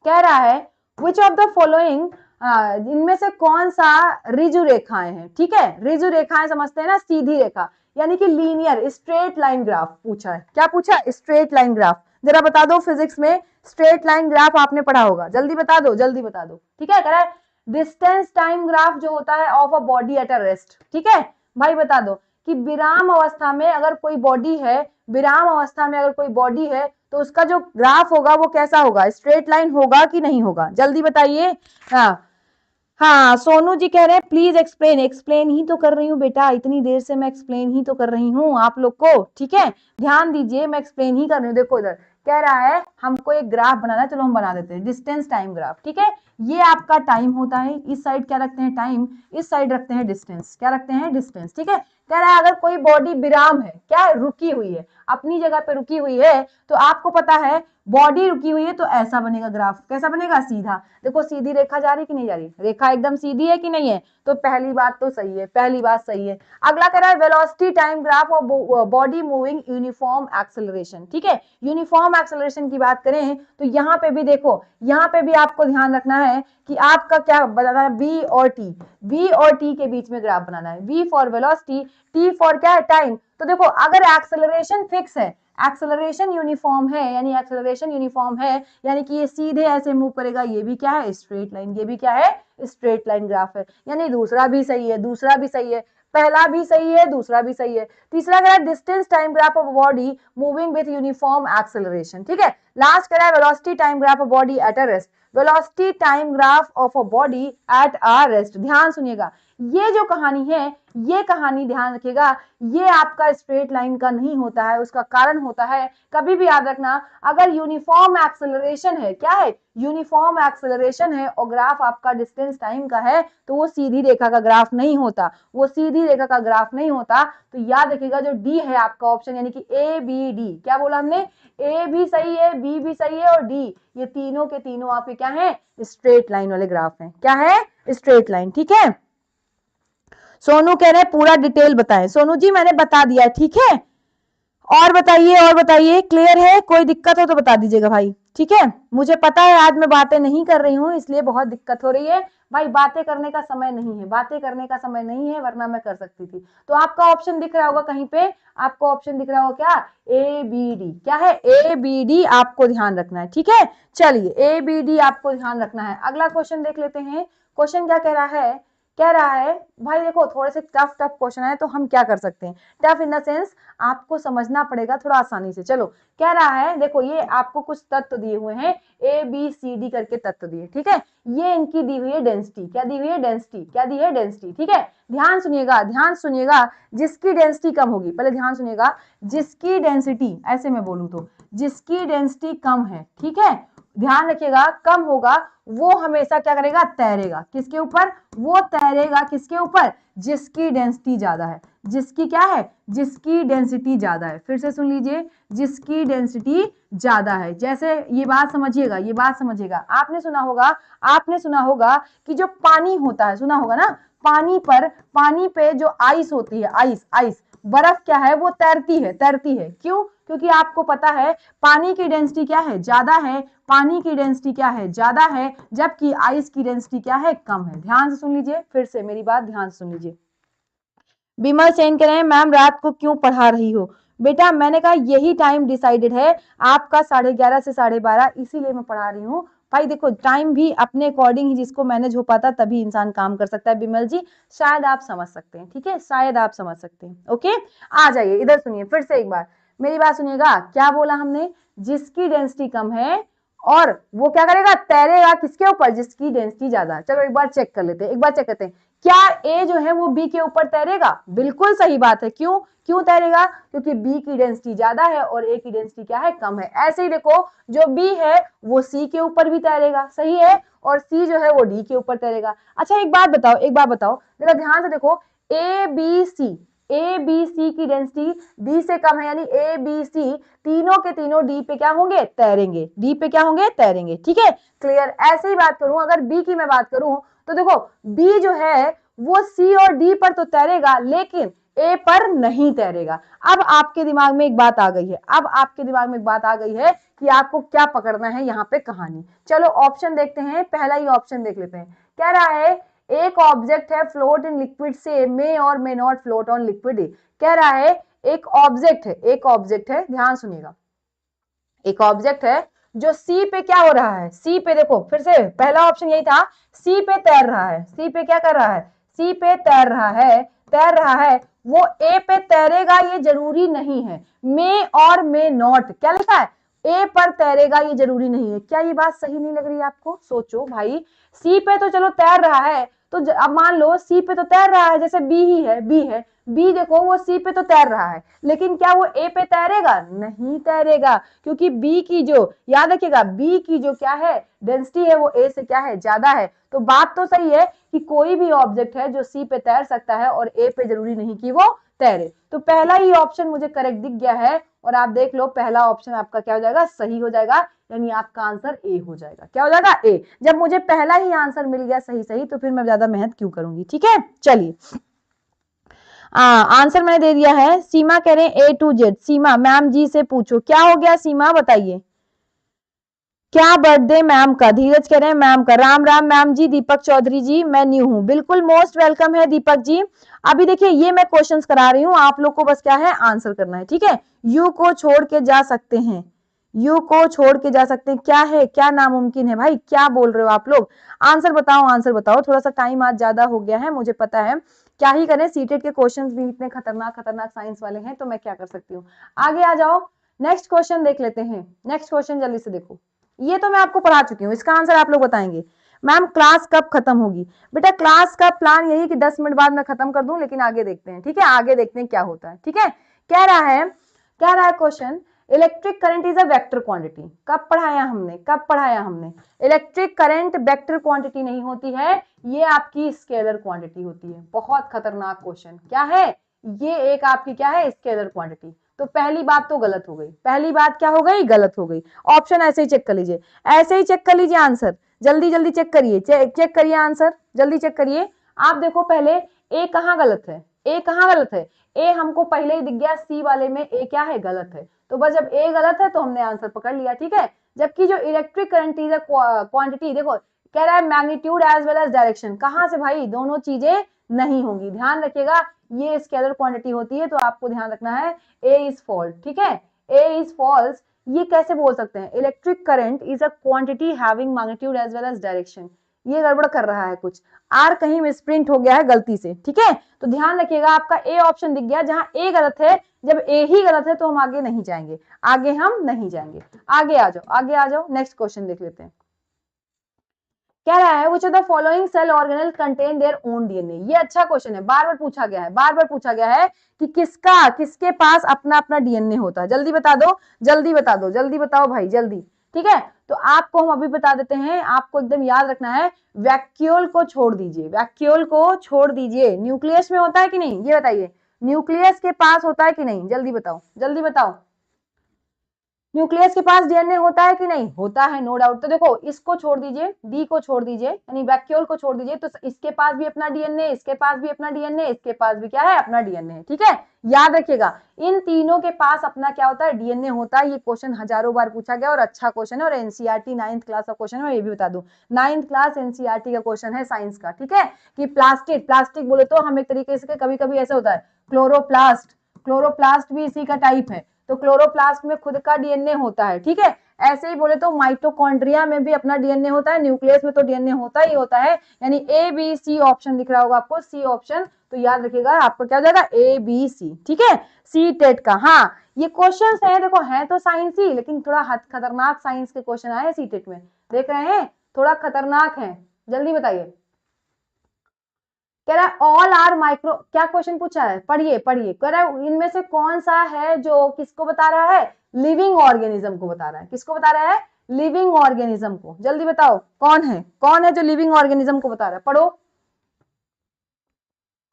कह रहा है विच ऑफ द फॉलोइंग, इनमें से कौन सा रिजु रेखाएं हैं, ठीक है, रिजु रेखाएं समझते हैं ना, सीधी रेखा, यानी कि लीनियर स्ट्रेट लाइन ग्राफ पूछा है, क्या पूछा, स्ट्रेट लाइन ग्राफ। जरा बता दो, फिजिक्स में स्ट्रेट लाइन ग्राफ आपने पढ़ा होगा, जल्दी बता दो, जल्दी बता दो, ठीक है। कह रहा है डिस्टेंस टाइम ग्राफ जो होता है of a body at a rest, ठीक है भाई, बता दो कि विराम अवस्था में अगर कोई बॉडी है, विराम अवस्था में अगर कोई बॉडी है तो उसका जो ग्राफ होगा वो कैसा होगा, स्ट्रेट लाइन होगा कि नहीं होगा, जल्दी बताइए। हाँ सोनू जी कह रहे हैं प्लीज एक्सप्लेन, एक्सप्लेन ही तो कर रही हूँ बेटा, इतनी देर से मैं एक्सप्लेन ही तो कर रही हूँ आप लोग को, ठीक है, ध्यान दीजिए, मैं एक्सप्लेन ही कर रही हूँ। देखो इधर कह रहा है हमको एक ग्राफ बनाना है, चलो हम बना देते हैं, डिस्टेंस टाइम ग्राफ, ठीक है। ये आपका टाइम होता है, इस साइड क्या रखते हैं, टाइम, इस साइड रखते हैं डिस्टेंस, क्या रखते हैं, डिस्टेंस, ठीक है। कह रहा है अगर कोई बॉडी विराम है, क्या रुकी हुई है, अपनी जगह पे रुकी हुई है, तो आपको पता है बॉडी रुकी हुई है तो ऐसा बनेगा ग्राफ। कैसा बनेगा? सीधा। देखो सीधी रेखा जा रही कि नहीं जा रही, रेखा एकदम सीधी है कि नहीं है, तो पहली बात तो सही है, पहली बात सही है। अगला कह रहा है velocity time graph of body moving uniform acceleration. ठीक है, यूनिफॉर्म एक्सेलरेशन की बात करें तो यहाँ पे भी देखो, यहाँ पे भी आपको ध्यान रखना है कि आपका क्या बनाना है, v और t, v और t के बीच में ग्राफ बनाना है। v for velocity, t for क्या है, टाइम। तो देखो अगर एक्सेलरेशन फिक्स है, एक्सेलरेशन यूनिफॉर्म है, यानी एक्सेलरेशन यूनिफॉर्म है, यानी कि ये सीधे ऐसे मूव करेगा, ये भी क्या है, स्ट्रेट लाइन, ये भी क्या है, स्ट्रेट लाइन ग्राफ है। यानी दूसरा भी सही है, दूसरा भी सही है, पहला भी सही है, दूसरा भी सही है। तीसरा कह रहा है distance time graph of body moving with uniform acceleration. ठीक है, लास्ट कह रहा है velocity time graph of body at a rest, velocity time graph of a body at a rest. ध्यान सुनिएगा, ये जो कहानी है, ये कहानी ध्यान रखिएगा, ये आपका स्ट्रेट लाइन का नहीं होता है। उसका कारण होता है, कभी भी याद रखना, अगर यूनिफॉर्म एक्सेलरेशन है, क्या है, यूनिफॉर्म एक्सेलरेशन है और ग्राफ आपका डिस्टेंस टाइम का है, तो वो सीधी रेखा का ग्राफ नहीं होता, वो सीधी रेखा का ग्राफ नहीं होता। तो याद रखिएगा जो डी है आपका ऑप्शन, यानी कि ए बी डी, क्या बोला हमने, ए भी सही है, बी भी सही है और डी, ये तीनों के तीनों आपके क्या है, स्ट्रेट लाइन वाले ग्राफ हैं। क्या है, स्ट्रेट लाइन। ठीक है, सोनू कह रहे हैं पूरा डिटेल बताएं। सोनू जी मैंने बता दिया, ठीक है, और बताइए, और बताइए, क्लियर है? कोई दिक्कत हो तो बता दीजिएगा भाई। ठीक है, मुझे पता है आज मैं बातें नहीं कर रही हूँ इसलिए बहुत दिक्कत हो रही है भाई, बातें करने का समय नहीं है, बातें करने का समय नहीं है, वरना मैं कर सकती थी। तो आपका ऑप्शन दिख रहा होगा कहीं पे, आपको ऑप्शन दिख रहा होगा क्या, ए बी डी। क्या है, ए बी डी आपको ध्यान रखना है। ठीक है, चलिए ए बी डी आपको ध्यान रखना है। अगला क्वेश्चन देख लेते हैं। क्वेश्चन क्या कह रहा है, कह रहा है भाई देखो थोड़े से टफ टफ क्वेश्चन है, तो हम क्या कर सकते हैं, टफ इन द सेंस आपको समझना पड़ेगा थोड़ा आसानी से। चलो, कह रहा है देखो ये आपको कुछ तत्व दिए हुए हैं, ए बी सी डी करके तत्व दिए। ठीक है, ये इनकी दी हुई है डेंसिटी, क्या दी हुई है, डेंसिटी, क्या दी है, डेंसिटी। ठीक है, ध्यान सुनिएगा, ध्यान सुनिएगा, जिसकी डेंसिटी कम होगी, पहले ध्यान सुनिएगा, जिसकी डेंसिटी, ऐसे मैं बोलूं तो जिसकी डेंसिटी कम है, ठीक है, ध्यान रखिएगा, कम होगा, वो हमेशा क्या करेगा, तैरेगा। किसके ऊपर, वो तैरेगा किसके ऊपर, जिसकी डेंसिटी ज्यादा है। जिसकी क्या है, जिसकी डेंसिटी ज्यादा है। फिर से सुन लीजिए, जिसकी डेंसिटी ज्यादा है। जैसे ये बात समझिएगा, ये बात समझिएगा, आपने सुना होगा, आपने सुना होगा कि जो पानी होता है, सुना होगा ना, पानी पर, पानी पे जो आइस होती है, आइस, आइस, बर्फ क्या है, वो तैरती है, तैरती है। क्यों? क्योंकि आपको पता है पानी की डेंसिटी क्या है, ज्यादा है, पानी की डेंसिटी क्या है, ज्यादा है, जबकि आइस की डेंसिटी क्या है, कम है। ध्यान से सुन लीजिए, फिर से मेरी बात ध्यान से सुन लीजिए। विमल सेन कह रहे हैं मैम रात को क्यों पढ़ा रही हो? बेटा मैंने कहा यही टाइम डिसाइडेड है आपका 11:30 से 12:30, इसीलिए मैं पढ़ा रही हूँ। भाई देखो टाइम भी अपने अकॉर्डिंग ही जिसको मैनेज हो पाता तभी इंसान काम कर सकता है। विमल जी शायद आप समझ सकते हैं, ठीक है, शायद आप समझ सकते हैं। ओके, आ जाइए इधर, सुनिए फिर से एक बार मेरी बात सुनिएगा। क्या बोला हमने, जिसकी डेंसिटी कम है और वो क्या करेगा, तैरेगा किसके ऊपर, जिसकी डेंसिटी ज्यादा है। चलो एक बार चेक कर लेते हैं, एक बार चेक करते हैं, क्या ए जो है वो बी के ऊपर तैरेगा? बिल्कुल सही बात है। क्यों, क्यों तैरेगा? क्योंकि बी की डेंसिटी ज्यादा है और ए की डेंसिटी क्या है, कम है। ऐसे ही देखो जो बी है वो सी के ऊपर भी तैरेगा, सही है, और सी जो है वो डी के ऊपर तैरेगा। अच्छा एक बात बताओ, एक बात बताओ जरा ध्यान से देखो, A B C, A B C की डेंसिटी डी से कम है, यानी ए बी सी तीनों के तीनों डी पे क्या होंगे, तैरेंगे, डी पे क्या होंगे, तैरेंगे। ठीक है, क्लियर। ऐसे ही बात करूं, अगर बी की मैं बात करूं तो देखो बी जो है वो सी और डी पर तो तैरेगा लेकिन ए पर नहीं तैरेगा। अब आपके दिमाग में एक बात आ गई है, अब आपके दिमाग में एक बात आ गई है कि आपको क्या पकड़ना है यहाँ पे कहानी। चलो ऑप्शन देखते हैं, पहला ही ऑप्शन देख लेते हैं। कह रहा है एक ऑब्जेक्ट है फ्लोट इन लिक्विड से मे और may not float on liquid. कह रहा है एक ऑब्जेक्ट है, एक ऑब्जेक्ट है, ध्यान सुनिएगा, एक ऑब्जेक्ट है जो सी पे क्या हो रहा है, सी पे देखो फिर से पहला ऑप्शन यही था, सी पे तैर रहा है, सी पे क्या कर रहा है, सी पे तैर रहा है, तैर रहा है। वो ए पे तैरेगा ये जरूरी नहीं है, मे और मे नॉट, क्या लिखा है, ए पर तैरेगा ये जरूरी नहीं है। क्या ये बात सही नहीं लग रही है आपको? सोचो भाई, सी पे तो चलो तैर रहा है, तो अब मान लो सी पे तो तैर रहा है, जैसे बी ही है, बी है, बी देखो वो सी पे तो तैर रहा है, लेकिन क्या वो ए पे तैरेगा? नहीं तैरेगा, क्योंकि बी की जो, याद रखिएगा, बी की जो क्या है डेंसिटी है वो ए से क्या है, ज्यादा है। तो बात तो सही है कि कोई भी ऑब्जेक्ट है जो सी पे तैर सकता है और ए पे जरूरी नहीं कि वो तैरे। तो पहला ही ऑप्शन मुझे करेक्ट दिख गया है और आप देख लो पहला ऑप्शन आपका क्या हो जाएगा, सही हो जाएगा, यानी आपका आंसर ए हो जाएगा। क्या हो जाएगा, ए। जब मुझे पहला ही आंसर मिल गया सही सही तो फिर मैं ज्यादा मेहनत क्यों करूंगी। ठीक है, चलिए आंसर मैंने दे दिया है। सीमा कह रहे हैं A to Z। Seema ma'am ji से पूछो क्या हो गया, सीमा बताइए क्या बर्थडे मैम का। धीरज कह रहे हैं मैम का। राम राम मैम जी। दीपक चौधरी जी मैं न्यू हूं, बिल्कुल मोस्ट वेलकम है दीपक जी। अभी देखिए ये मैं क्वेश्चंस करा रही हूँ, आप लोग को बस क्या है आंसर करना है। ठीक है, यू को छोड़ के जा सकते हैं, यू को छोड़ के जा सकते हैं, क्या है, क्या नामुमकिन है भाई, क्या बोल रहे हो आप लोग, आंसर बताओ, आंसर बताओ। थोड़ा सा टाइम आज ज्यादा हो गया है मुझे पता है, क्या ही करें, सीटेट के क्वेश्चंस भी इतने खतरनाक खतरनाक साइंस वाले हैं तो मैं क्या कर सकती हूँ। आगे आ जाओ, नेक्स्ट क्वेश्चन देख लेते हैं। नेक्स्ट क्वेश्चन जल्दी से देखो, ये तो मैं आपको पढ़ा चुकी हूँ, इसका आंसर आप लोग बताएंगे। मैम क्लास कब खत्म होगी, बेटा क्लास का प्लान यही कि 10 मिनट बाद मैं खत्म कर दूं, लेकिन आगे देखते हैं। ठीक है, आगे देखते हैं क्या होता है। ठीक है, कह रहा है question, electric current is a vector quantity. कब पढ़ाया हमने, कब पढ़ाया हमने, इलेक्ट्रिक करंट वेक्टर क्वांटिटी नहीं होती है, ये आपकी स्केलर क्वांटिटी होती है। बहुत खतरनाक क्वेश्चन, क्या है ये, एक आपकी क्या है स्केलर क्वांटिटी। तो पहली बात तो गलत हो गई, पहली बात क्या हो गई, गलत हो गई। ऑप्शन ऐसे ही चेक कर लीजिए, ऐसे ही चेक कर लीजिए आंसर, जल्दी जल्दी चेक करिए, चेक करिए आंसर, जल्दी चेक करिए। आप देखो पहले ए कहाँ गलत है, ए कहाँ गलत है, ए हमको पहले ही दिख गया, सी वाले में ए क्या है, गलत है। तो बस जब ए गलत है तो हमने आंसर पकड़ लिया। ठीक है, जबकि जो इलेक्ट्रिक करंट इज क्वांटिटी, देखो कह रहा है magnitude as well as direction, कहां से भाई, दोनों चीजें नहीं होंगी, ध्यान रखिएगा, ये स्केलर क्वांटिटी होती है। तो आपको ध्यान रखना है ए इज फॉल्स। ठीक है, ए इज फॉल्स, ये कैसे बोल सकते हैं, electric current is a quantity having magnitude as well as direction, ये गड़बड़ कर रहा है कुछ, आर कहीं मिसप्रिंट हो गया है गलती से। ठीक है, तो ध्यान रखिएगा, आपका ए ऑप्शन दिख गया, जहां ए गलत है, जब ए ही गलत है तो हम आगे नहीं जाएंगे, आगे हम नहीं जाएंगे। आगे आ जाओ, आगे आ जाओ, नेक्स्ट क्वेश्चन देख लेते हैं। कह रहा है which of the following cell organelles contain their own DNA। ये अच्छा क्वेश्चन है, बार बार पूछा गया है, बार बार पूछा गया है कि किसके पास अपना अपना डीएनए होता है। जल्दी बता दो, जल्दी बता दो, जल्दी बताओ भाई जल्दी। ठीक है, तो आपको हम अभी बता देते हैं, आपको एकदम याद रखना है, वैक्यूल को छोड़ दीजिए, वैक्यूल को छोड़ दीजिए, न्यूक्लियस में होता है कि नहीं, ये बताइए, न्यूक्लियस के पास होता है कि नहीं, जल्दी बताओ, जल्दी बताओ, न्यूक्लियस के पास डीएनए होता है कि नहीं, होता है, नो डाउट। तो देखो इसको छोड़ दीजिए, डी को छोड़ दीजिए, यानी वैक्यूल को छोड़ दीजिए, तो इसके पास भी अपना डीएनए, इसके पास भी अपना डीएनए, इसके पास भी क्या है, अपना डीएनए। ठीक है, याद रखिएगा इन तीनों के पास अपना क्या होता है, डीएनए होता है। ये क्वेश्चन हजारों बार पूछा गया और अच्छा क्वेश्चन है, और एनसीईआरटी 9th क्लास का क्वेश्चन है, ये भी बता दूं 9th क्लास एनसीईआरटी का क्वेश्चन है साइंस का। ठीक है, कि प्लास्टिक, प्लास्टिक बोले तो हम एक तरीके से कभी कभी ऐसे होता है, क्लोरोप्लास्ट, क्लोरोप्लास्ट भी इसी का टाइप है, तो क्लोरोप्लास्ट में खुद का डीएनए होता है। ठीक है, ऐसे ही बोले तो माइटोकॉन्ड्रिया में भी अपना डीएनए होता है, न्यूक्लियस में तो डीएनए होता ही होता है, यानी ए बी सी ऑप्शन दिख रहा होगा आपको, सी ऑप्शन। तो याद रखिएगा आपको क्या हो जाएगा, ए बी सी। ठीक है, सी टेट का। हाँ ये क्वेश्चन है, देखो है तो साइंस ही, लेकिन थोड़ा खतरनाक साइंस के क्वेश्चन आए सी टेट में, देख रहे हैं, थोड़ा खतरनाक है। जल्दी बताइए, कह रहा है ऑल आर माइक्रो, क्या क्वेश्चन पूछा है, पढ़िए पढ़िए। कह रहा है इनमें से कौन सा है जो किसको बता रहा है, लिविंग ऑर्गेनिज्म को बता रहा है, किसको बता रहा है, लिविंग ऑर्गेनिज्म को। जल्दी बताओ कौन है जो लिविंग ऑर्गेनिज्म को बता रहा है, पढ़ो।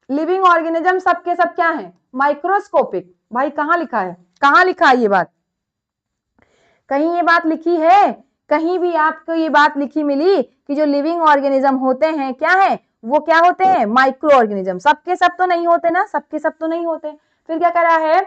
लिविंग ऑर्गेनिज्म सबके सब क्या है, माइक्रोस्कोपिक। भाई कहां लिखा है, कहां लिखा है ये बात, कहीं ये बात लिखी है, कहीं भी आपको ये बात लिखी मिली कि जो लिविंग ऑर्गेनिज्म होते हैं क्या है, वो क्या होते हैं, माइक्रो ऑर्गेनिज्म। सबके सब तो नहीं होते ना, सबके सब तो नहीं होते। फिर क्या कर रहा है,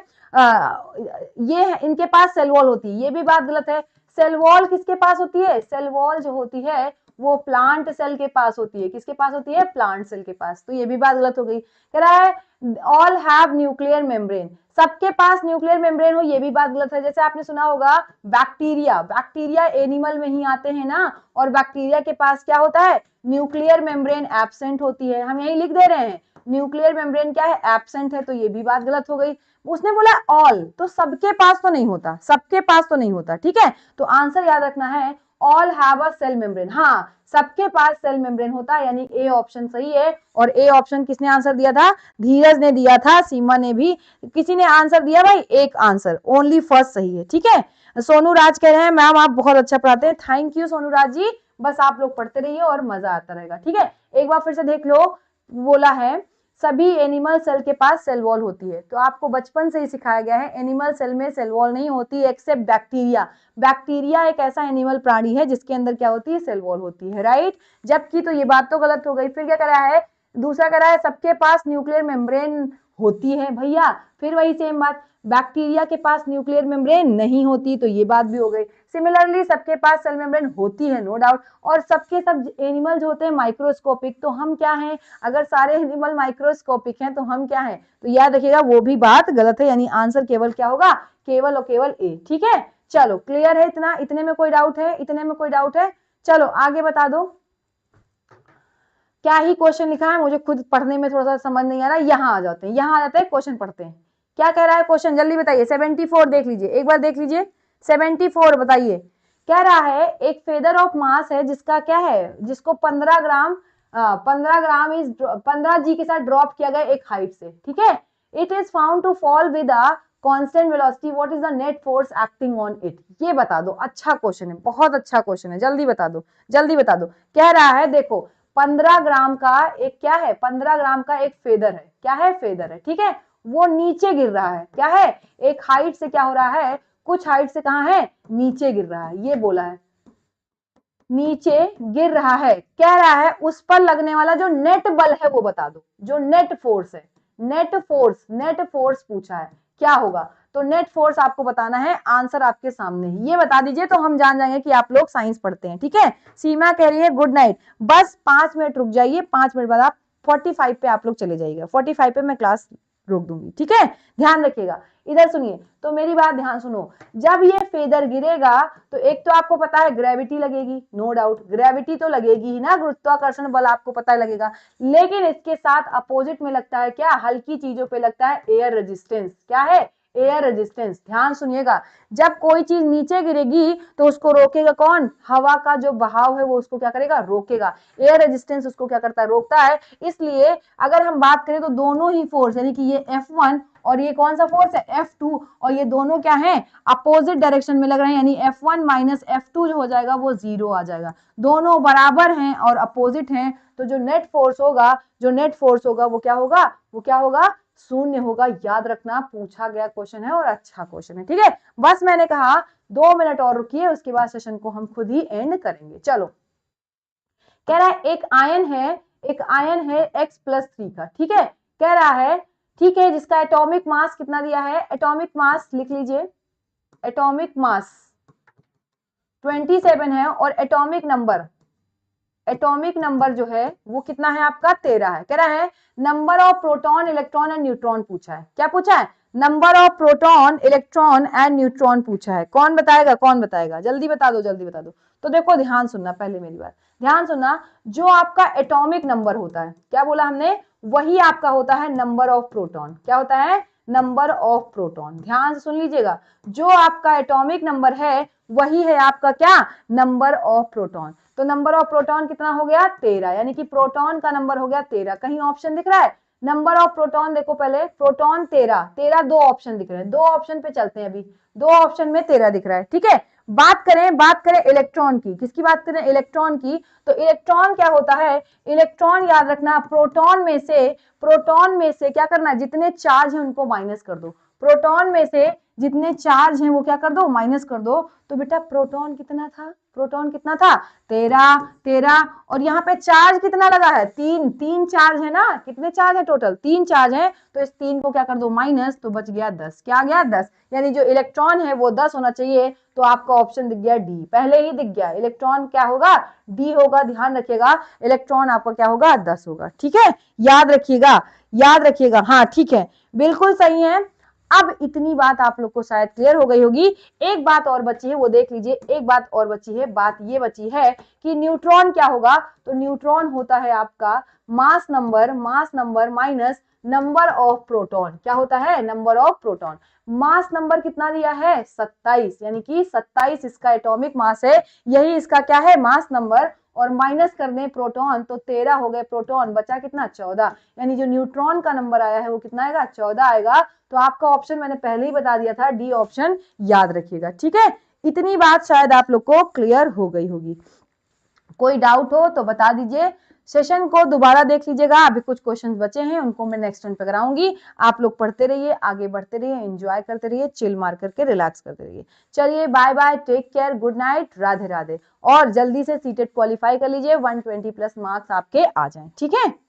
ये इनके पास सेल वॉल होती है, ये भी बात गलत है। सेल वॉल किसके पास होती है, सेल वॉल जो होती है वो प्लांट सेल के पास होती है, किसके पास होती है, प्लांट सेल के पास। तो ये भी बात गलत हो गई। कह रहा है ऑल हैव न्यूक्लियर मेम्ब्रेन, सबके पास न्यूक्लियर मेम्ब्रेन हो, ये भी बात गलत है। जैसे आपने सुना होगा बैक्टीरिया, बैक्टीरिया एनिमल में ही आते हैं ना, और बैक्टीरिया के पास क्या होता है, न्यूक्लियर मेम्ब्रेन एब्सेंट होती है, हम यही लिख दे रहे हैं, न्यूक्लियर मेम्ब्रेन क्या है, एब्सेंट है। तो ये भी बात गलत हो गई। उसने बोला ऑल, तो सबके पास तो नहीं होता, सबके पास तो नहीं होता। ठीक है, तो आंसर याद रखना है, all have a cell membrane. हाँ सबके पास सेल मेम्ब्रेन होता है, यानी ए ऑप्शन सही है। और ए ऑप्शन किसने आंसर दिया था, धीरज ने दिया था, सीमा ने भी, किसी ने आंसर दिया भाई, एक आंसर, ओनली फर्स्ट सही है। ठीक है, सोनू राज कह रहे हैं मैम आप बहुत अच्छा पढ़ाते हैं, थैंक यू सोनू राज जी, बस आप लोग पढ़ते रहिए और मजा आता रहेगा। ठीक है, एक बार फिर से देख लो, बोला है सभी एनिमल सेल के पास सेल वॉल होती है। तो आपको बचपन से ही सिखाया गया है एनिमल सेल में सेल वॉल नहीं होती एक्सेप्ट बैक्टीरिया। बैक्टीरिया एक ऐसा एनिमल प्राणी है जिसके अंदर क्या होती है, सेल वॉल होती है, राइट। जबकि तो ये बात तो गलत हो गई। फिर क्या करा है, दूसरा करा है सबके पास न्यूक्लियर मेम्ब्रेन होती है भैया। फिर वही सेम बात, बैक्टीरिया के पास न्यूक्लियर मेम्ब्रेन नहीं होती, तो ये बात भी हो गई। सिमिलरली सबके पास सेल मेम्ब्रेन होती है, नो डाउट। और सबके सब एनिमल्स होते हैं माइक्रोस्कोपिक, तो हम क्या हैं, अगर सारे एनिमल माइक्रोस्कोपिक हैं तो हम क्या हैं, तो याद रखिएगा वो भी बात गलत है, यानी आंसर केवल क्या होगा, केवल और केवल ए। ठीक है, चलो क्लियर है इतना, इतने में कोई डाउट है, इतने में कोई डाउट है? चलो आगे बता दो क्या ही क्वेश्चन लिखा है, मुझे खुद पढ़ने में थोड़ा सा समझ नहीं आ रहा। यहाँ आ जाते हैं, यहाँ आ जाते हैं, क्वेश्चन पढ़ते हैं। क्या कह रहा है क्वेश्चन, जल्दी बताइए। 74 देख लीजिए, एक बार देख लीजिए 74 बताइए। कह रहा है एक फेदर ऑफ मास है जिसका क्या है, जिसको 15 ग्राम 15 जी के साथ ड्रॉप किया गया एक हाइट से, ठीक है। It is found to fall with a constant velocity, what is the net force acting on it. ये बता दो, अच्छा क्वेश्चन है, बहुत अच्छा क्वेश्चन है, जल्दी बता दो, जल्दी बता दो। कह रहा है देखो 15 ग्राम का एक क्या है, 15 ग्राम का एक फेदर है, क्या है, फेदर है, ठीक है। वो नीचे गिर रहा है, क्या है, एक हाइट से क्या हो रहा है, कुछ हाइट से कहां है, नीचे गिर रहा है, ये बोला है, नीचे गिर रहा है। कह रहा है उस पर लगने वाला जो नेट बल है वो बता दो, जो नेट फोर्स है, नेट फोर्स पूछा है, क्या होगा। तो नेट फोर्स आपको बताना है, आंसर आपके सामने है, ये बता दीजिए तो हम जान जाएंगे कि आप लोग साइंस पढ़ते हैं, ठीक है। सीमा कह रही है गुड नाइट, बस 5 मिनट रुक जाइए, 5 मिनट बाद आप 45 पे आप लोग चले जाइएगा, 45 पे मैं क्लास रोक दूंगी, ठीक है। ध्यान रखिएगा, इधर सुनिए, तो मेरी बात ध्यान सुनो। जब ये फेदर गिरेगा तो एक तो आपको पता है ग्रेविटी लगेगी, नो डाउट ग्रेविटी तो लगेगी ही ना, गुरुत्वाकर्षण बल आपको पता लगेगा। लेकिन इसके साथ अपोजिट में लगता है क्या, हल्की चीजों पे लगता है एयर रेजिस्टेंस, क्या है, एयर रेजिस्टेंस। ध्यान सुनिएगा, जब कोई चीज नीचे गिरेगी तो उसको रोकेगा कौन, हवा का जो बहाव है वो उसको क्या करेगा, रोकेगा। एयर रेजिस्टेंस उसको क्या करता है, रोकता है। इसलिए अगर हम बात करें तो दोनों ही फोर्स, यानी कि ये F1 और ये कौन सा फोर्स है, F2, और ये दोनों क्या है, अपोजिट डायरेक्शन में लग रहे हैं, यानी F1 माइनस F2 जो हो जाएगा वो 0 आ जाएगा। दोनों बराबर हैं और अपोजिट हैं, तो जो नेट फोर्स होगा, जो नेट फोर्स होगा वो क्या होगा, वो क्या होगा, शून्य होगा। याद रखना, पूछा गया क्वेश्चन है और अच्छा क्वेश्चन है, ठीक है। बस मैंने कहा 2 मिनट और रुकिए, उसके बाद सेशन को हम खुद ही एंड करेंगे। चलो, कह रहा है एक आयन है X+3 का, ठीक है। कह रहा है ठीक है, जिसका एटॉमिक मास कितना दिया है, एटॉमिक मास लिख लीजिए, एटॉमिक मास 27 है, और एटॉमिक नंबर जो है वो कितना है आपका, 13 है। कह रहा है number of proton, electron and neutron पूछा है, क्या पूछा है, number of proton, electron and neutron पूछा है। कौन बताएगा, कौन बताएगा, जल्दी बता दो, जल्दी बता दो। तो देखो ध्यान सुनना, पहले मेरी बात ध्यान सुनना, जो आपका एटॉमिक नंबर होता है, क्या बोला हमने, वही आपका होता है नंबर ऑफ प्रोटॉन, क्या होता है, नंबर ऑफ प्रोटॉन। ध्यान से सुन लीजिएगा, जो आपका एटॉमिक नंबर है वही है आपका क्या, नंबर ऑफ प्रोटॉन। तो नंबर ऑफ प्रोटॉन कितना हो गया, 13, यानी कि प्रोटॉन का नंबर हो गया 13। कहीं ऑप्शन दिख रहा है, नंबर ऑफ प्रोटॉन देखो पहले, प्रोटॉन 13, दो ऑप्शन दिख रहे हैं, दो ऑप्शन पे चलते हैं अभी, दो ऑप्शन में 13 दिख रहा है, ठीक है। बात करें इलेक्ट्रॉन की, किसकी बात करें, इलेक्ट्रॉन की। तो इलेक्ट्रॉन क्या होता है, इलेक्ट्रॉन याद रखना, प्रोटॉन में से क्या करना, जितने चार्ज है उनको माइनस कर दो, प्रोटॉन में से जितने चार्ज हैं वो क्या कर दो, माइनस कर दो। तो बेटा प्रोटॉन कितना था, 13, और यहाँ पे चार्ज कितना लगा है, 3 चार्ज है ना, कितने चार्ज है टोटल, 3 चार्ज है, तो इस 3 को क्या कर दो, माइनस, तो बच गया 10, क्या आ गया 10, यानी जो इलेक्ट्रॉन है वो 10 होना चाहिए। तो आपका ऑप्शन दिख गया डी, पहले ही दिख गया, इलेक्ट्रॉन क्या होगा, डी होगा। ध्यान रखिएगा, इलेक्ट्रॉन आपका क्या होगा, 10 होगा, ठीक है। याद रखिएगा, हाँ ठीक है, बिल्कुल सही है। अब इतनी बात आप लोग को शायद क्लियर हो गई होगी। एक बात और बची है, वो देख लीजिए, एक बात और बची है, बात ये बची है कि न्यूट्रॉन क्या होगा। तो न्यूट्रॉन होता है आपका mass number minus number of proton, क्या होता है, number of proton. Mass number कितना दिया है, 27, यानी कि 27 इसका एटॉमिक मास है, यही इसका क्या है, मास नंबर। और माइनस कर दें प्रोटॉन तो 13 हो गए प्रोटॉन, बचा कितना, 14, यानी जो न्यूट्रॉन का नंबर आया है वो कितना आएगा, 14 आएगा। तो आपका ऑप्शन मैंने पहले ही बता दिया था, डी ऑप्शन याद रखिएगा, ठीक है। इतनी बात शायद आप लोग को क्लियर हो गई होगी। कोई डाउट हो तो बता दीजिए। सेशन को दोबारा देख लीजिएगा, अभी कुछ क्वेश्चंस बचे हैं, उनको मैं नेक्स्ट टर्न पे कराऊंगी। आप लोग पढ़ते रहिए, आगे बढ़ते रहिए, एंजॉय करते रहिए, चिल मार करके रिलैक्स करते रहिए। चलिए bye bye, take care, good night, Radhe Radhe. और जल्दी से सीटेट क्वालिफाई कर लीजिए, 120 प्लस मार्क्स आपके आ जाएं, ठीक है।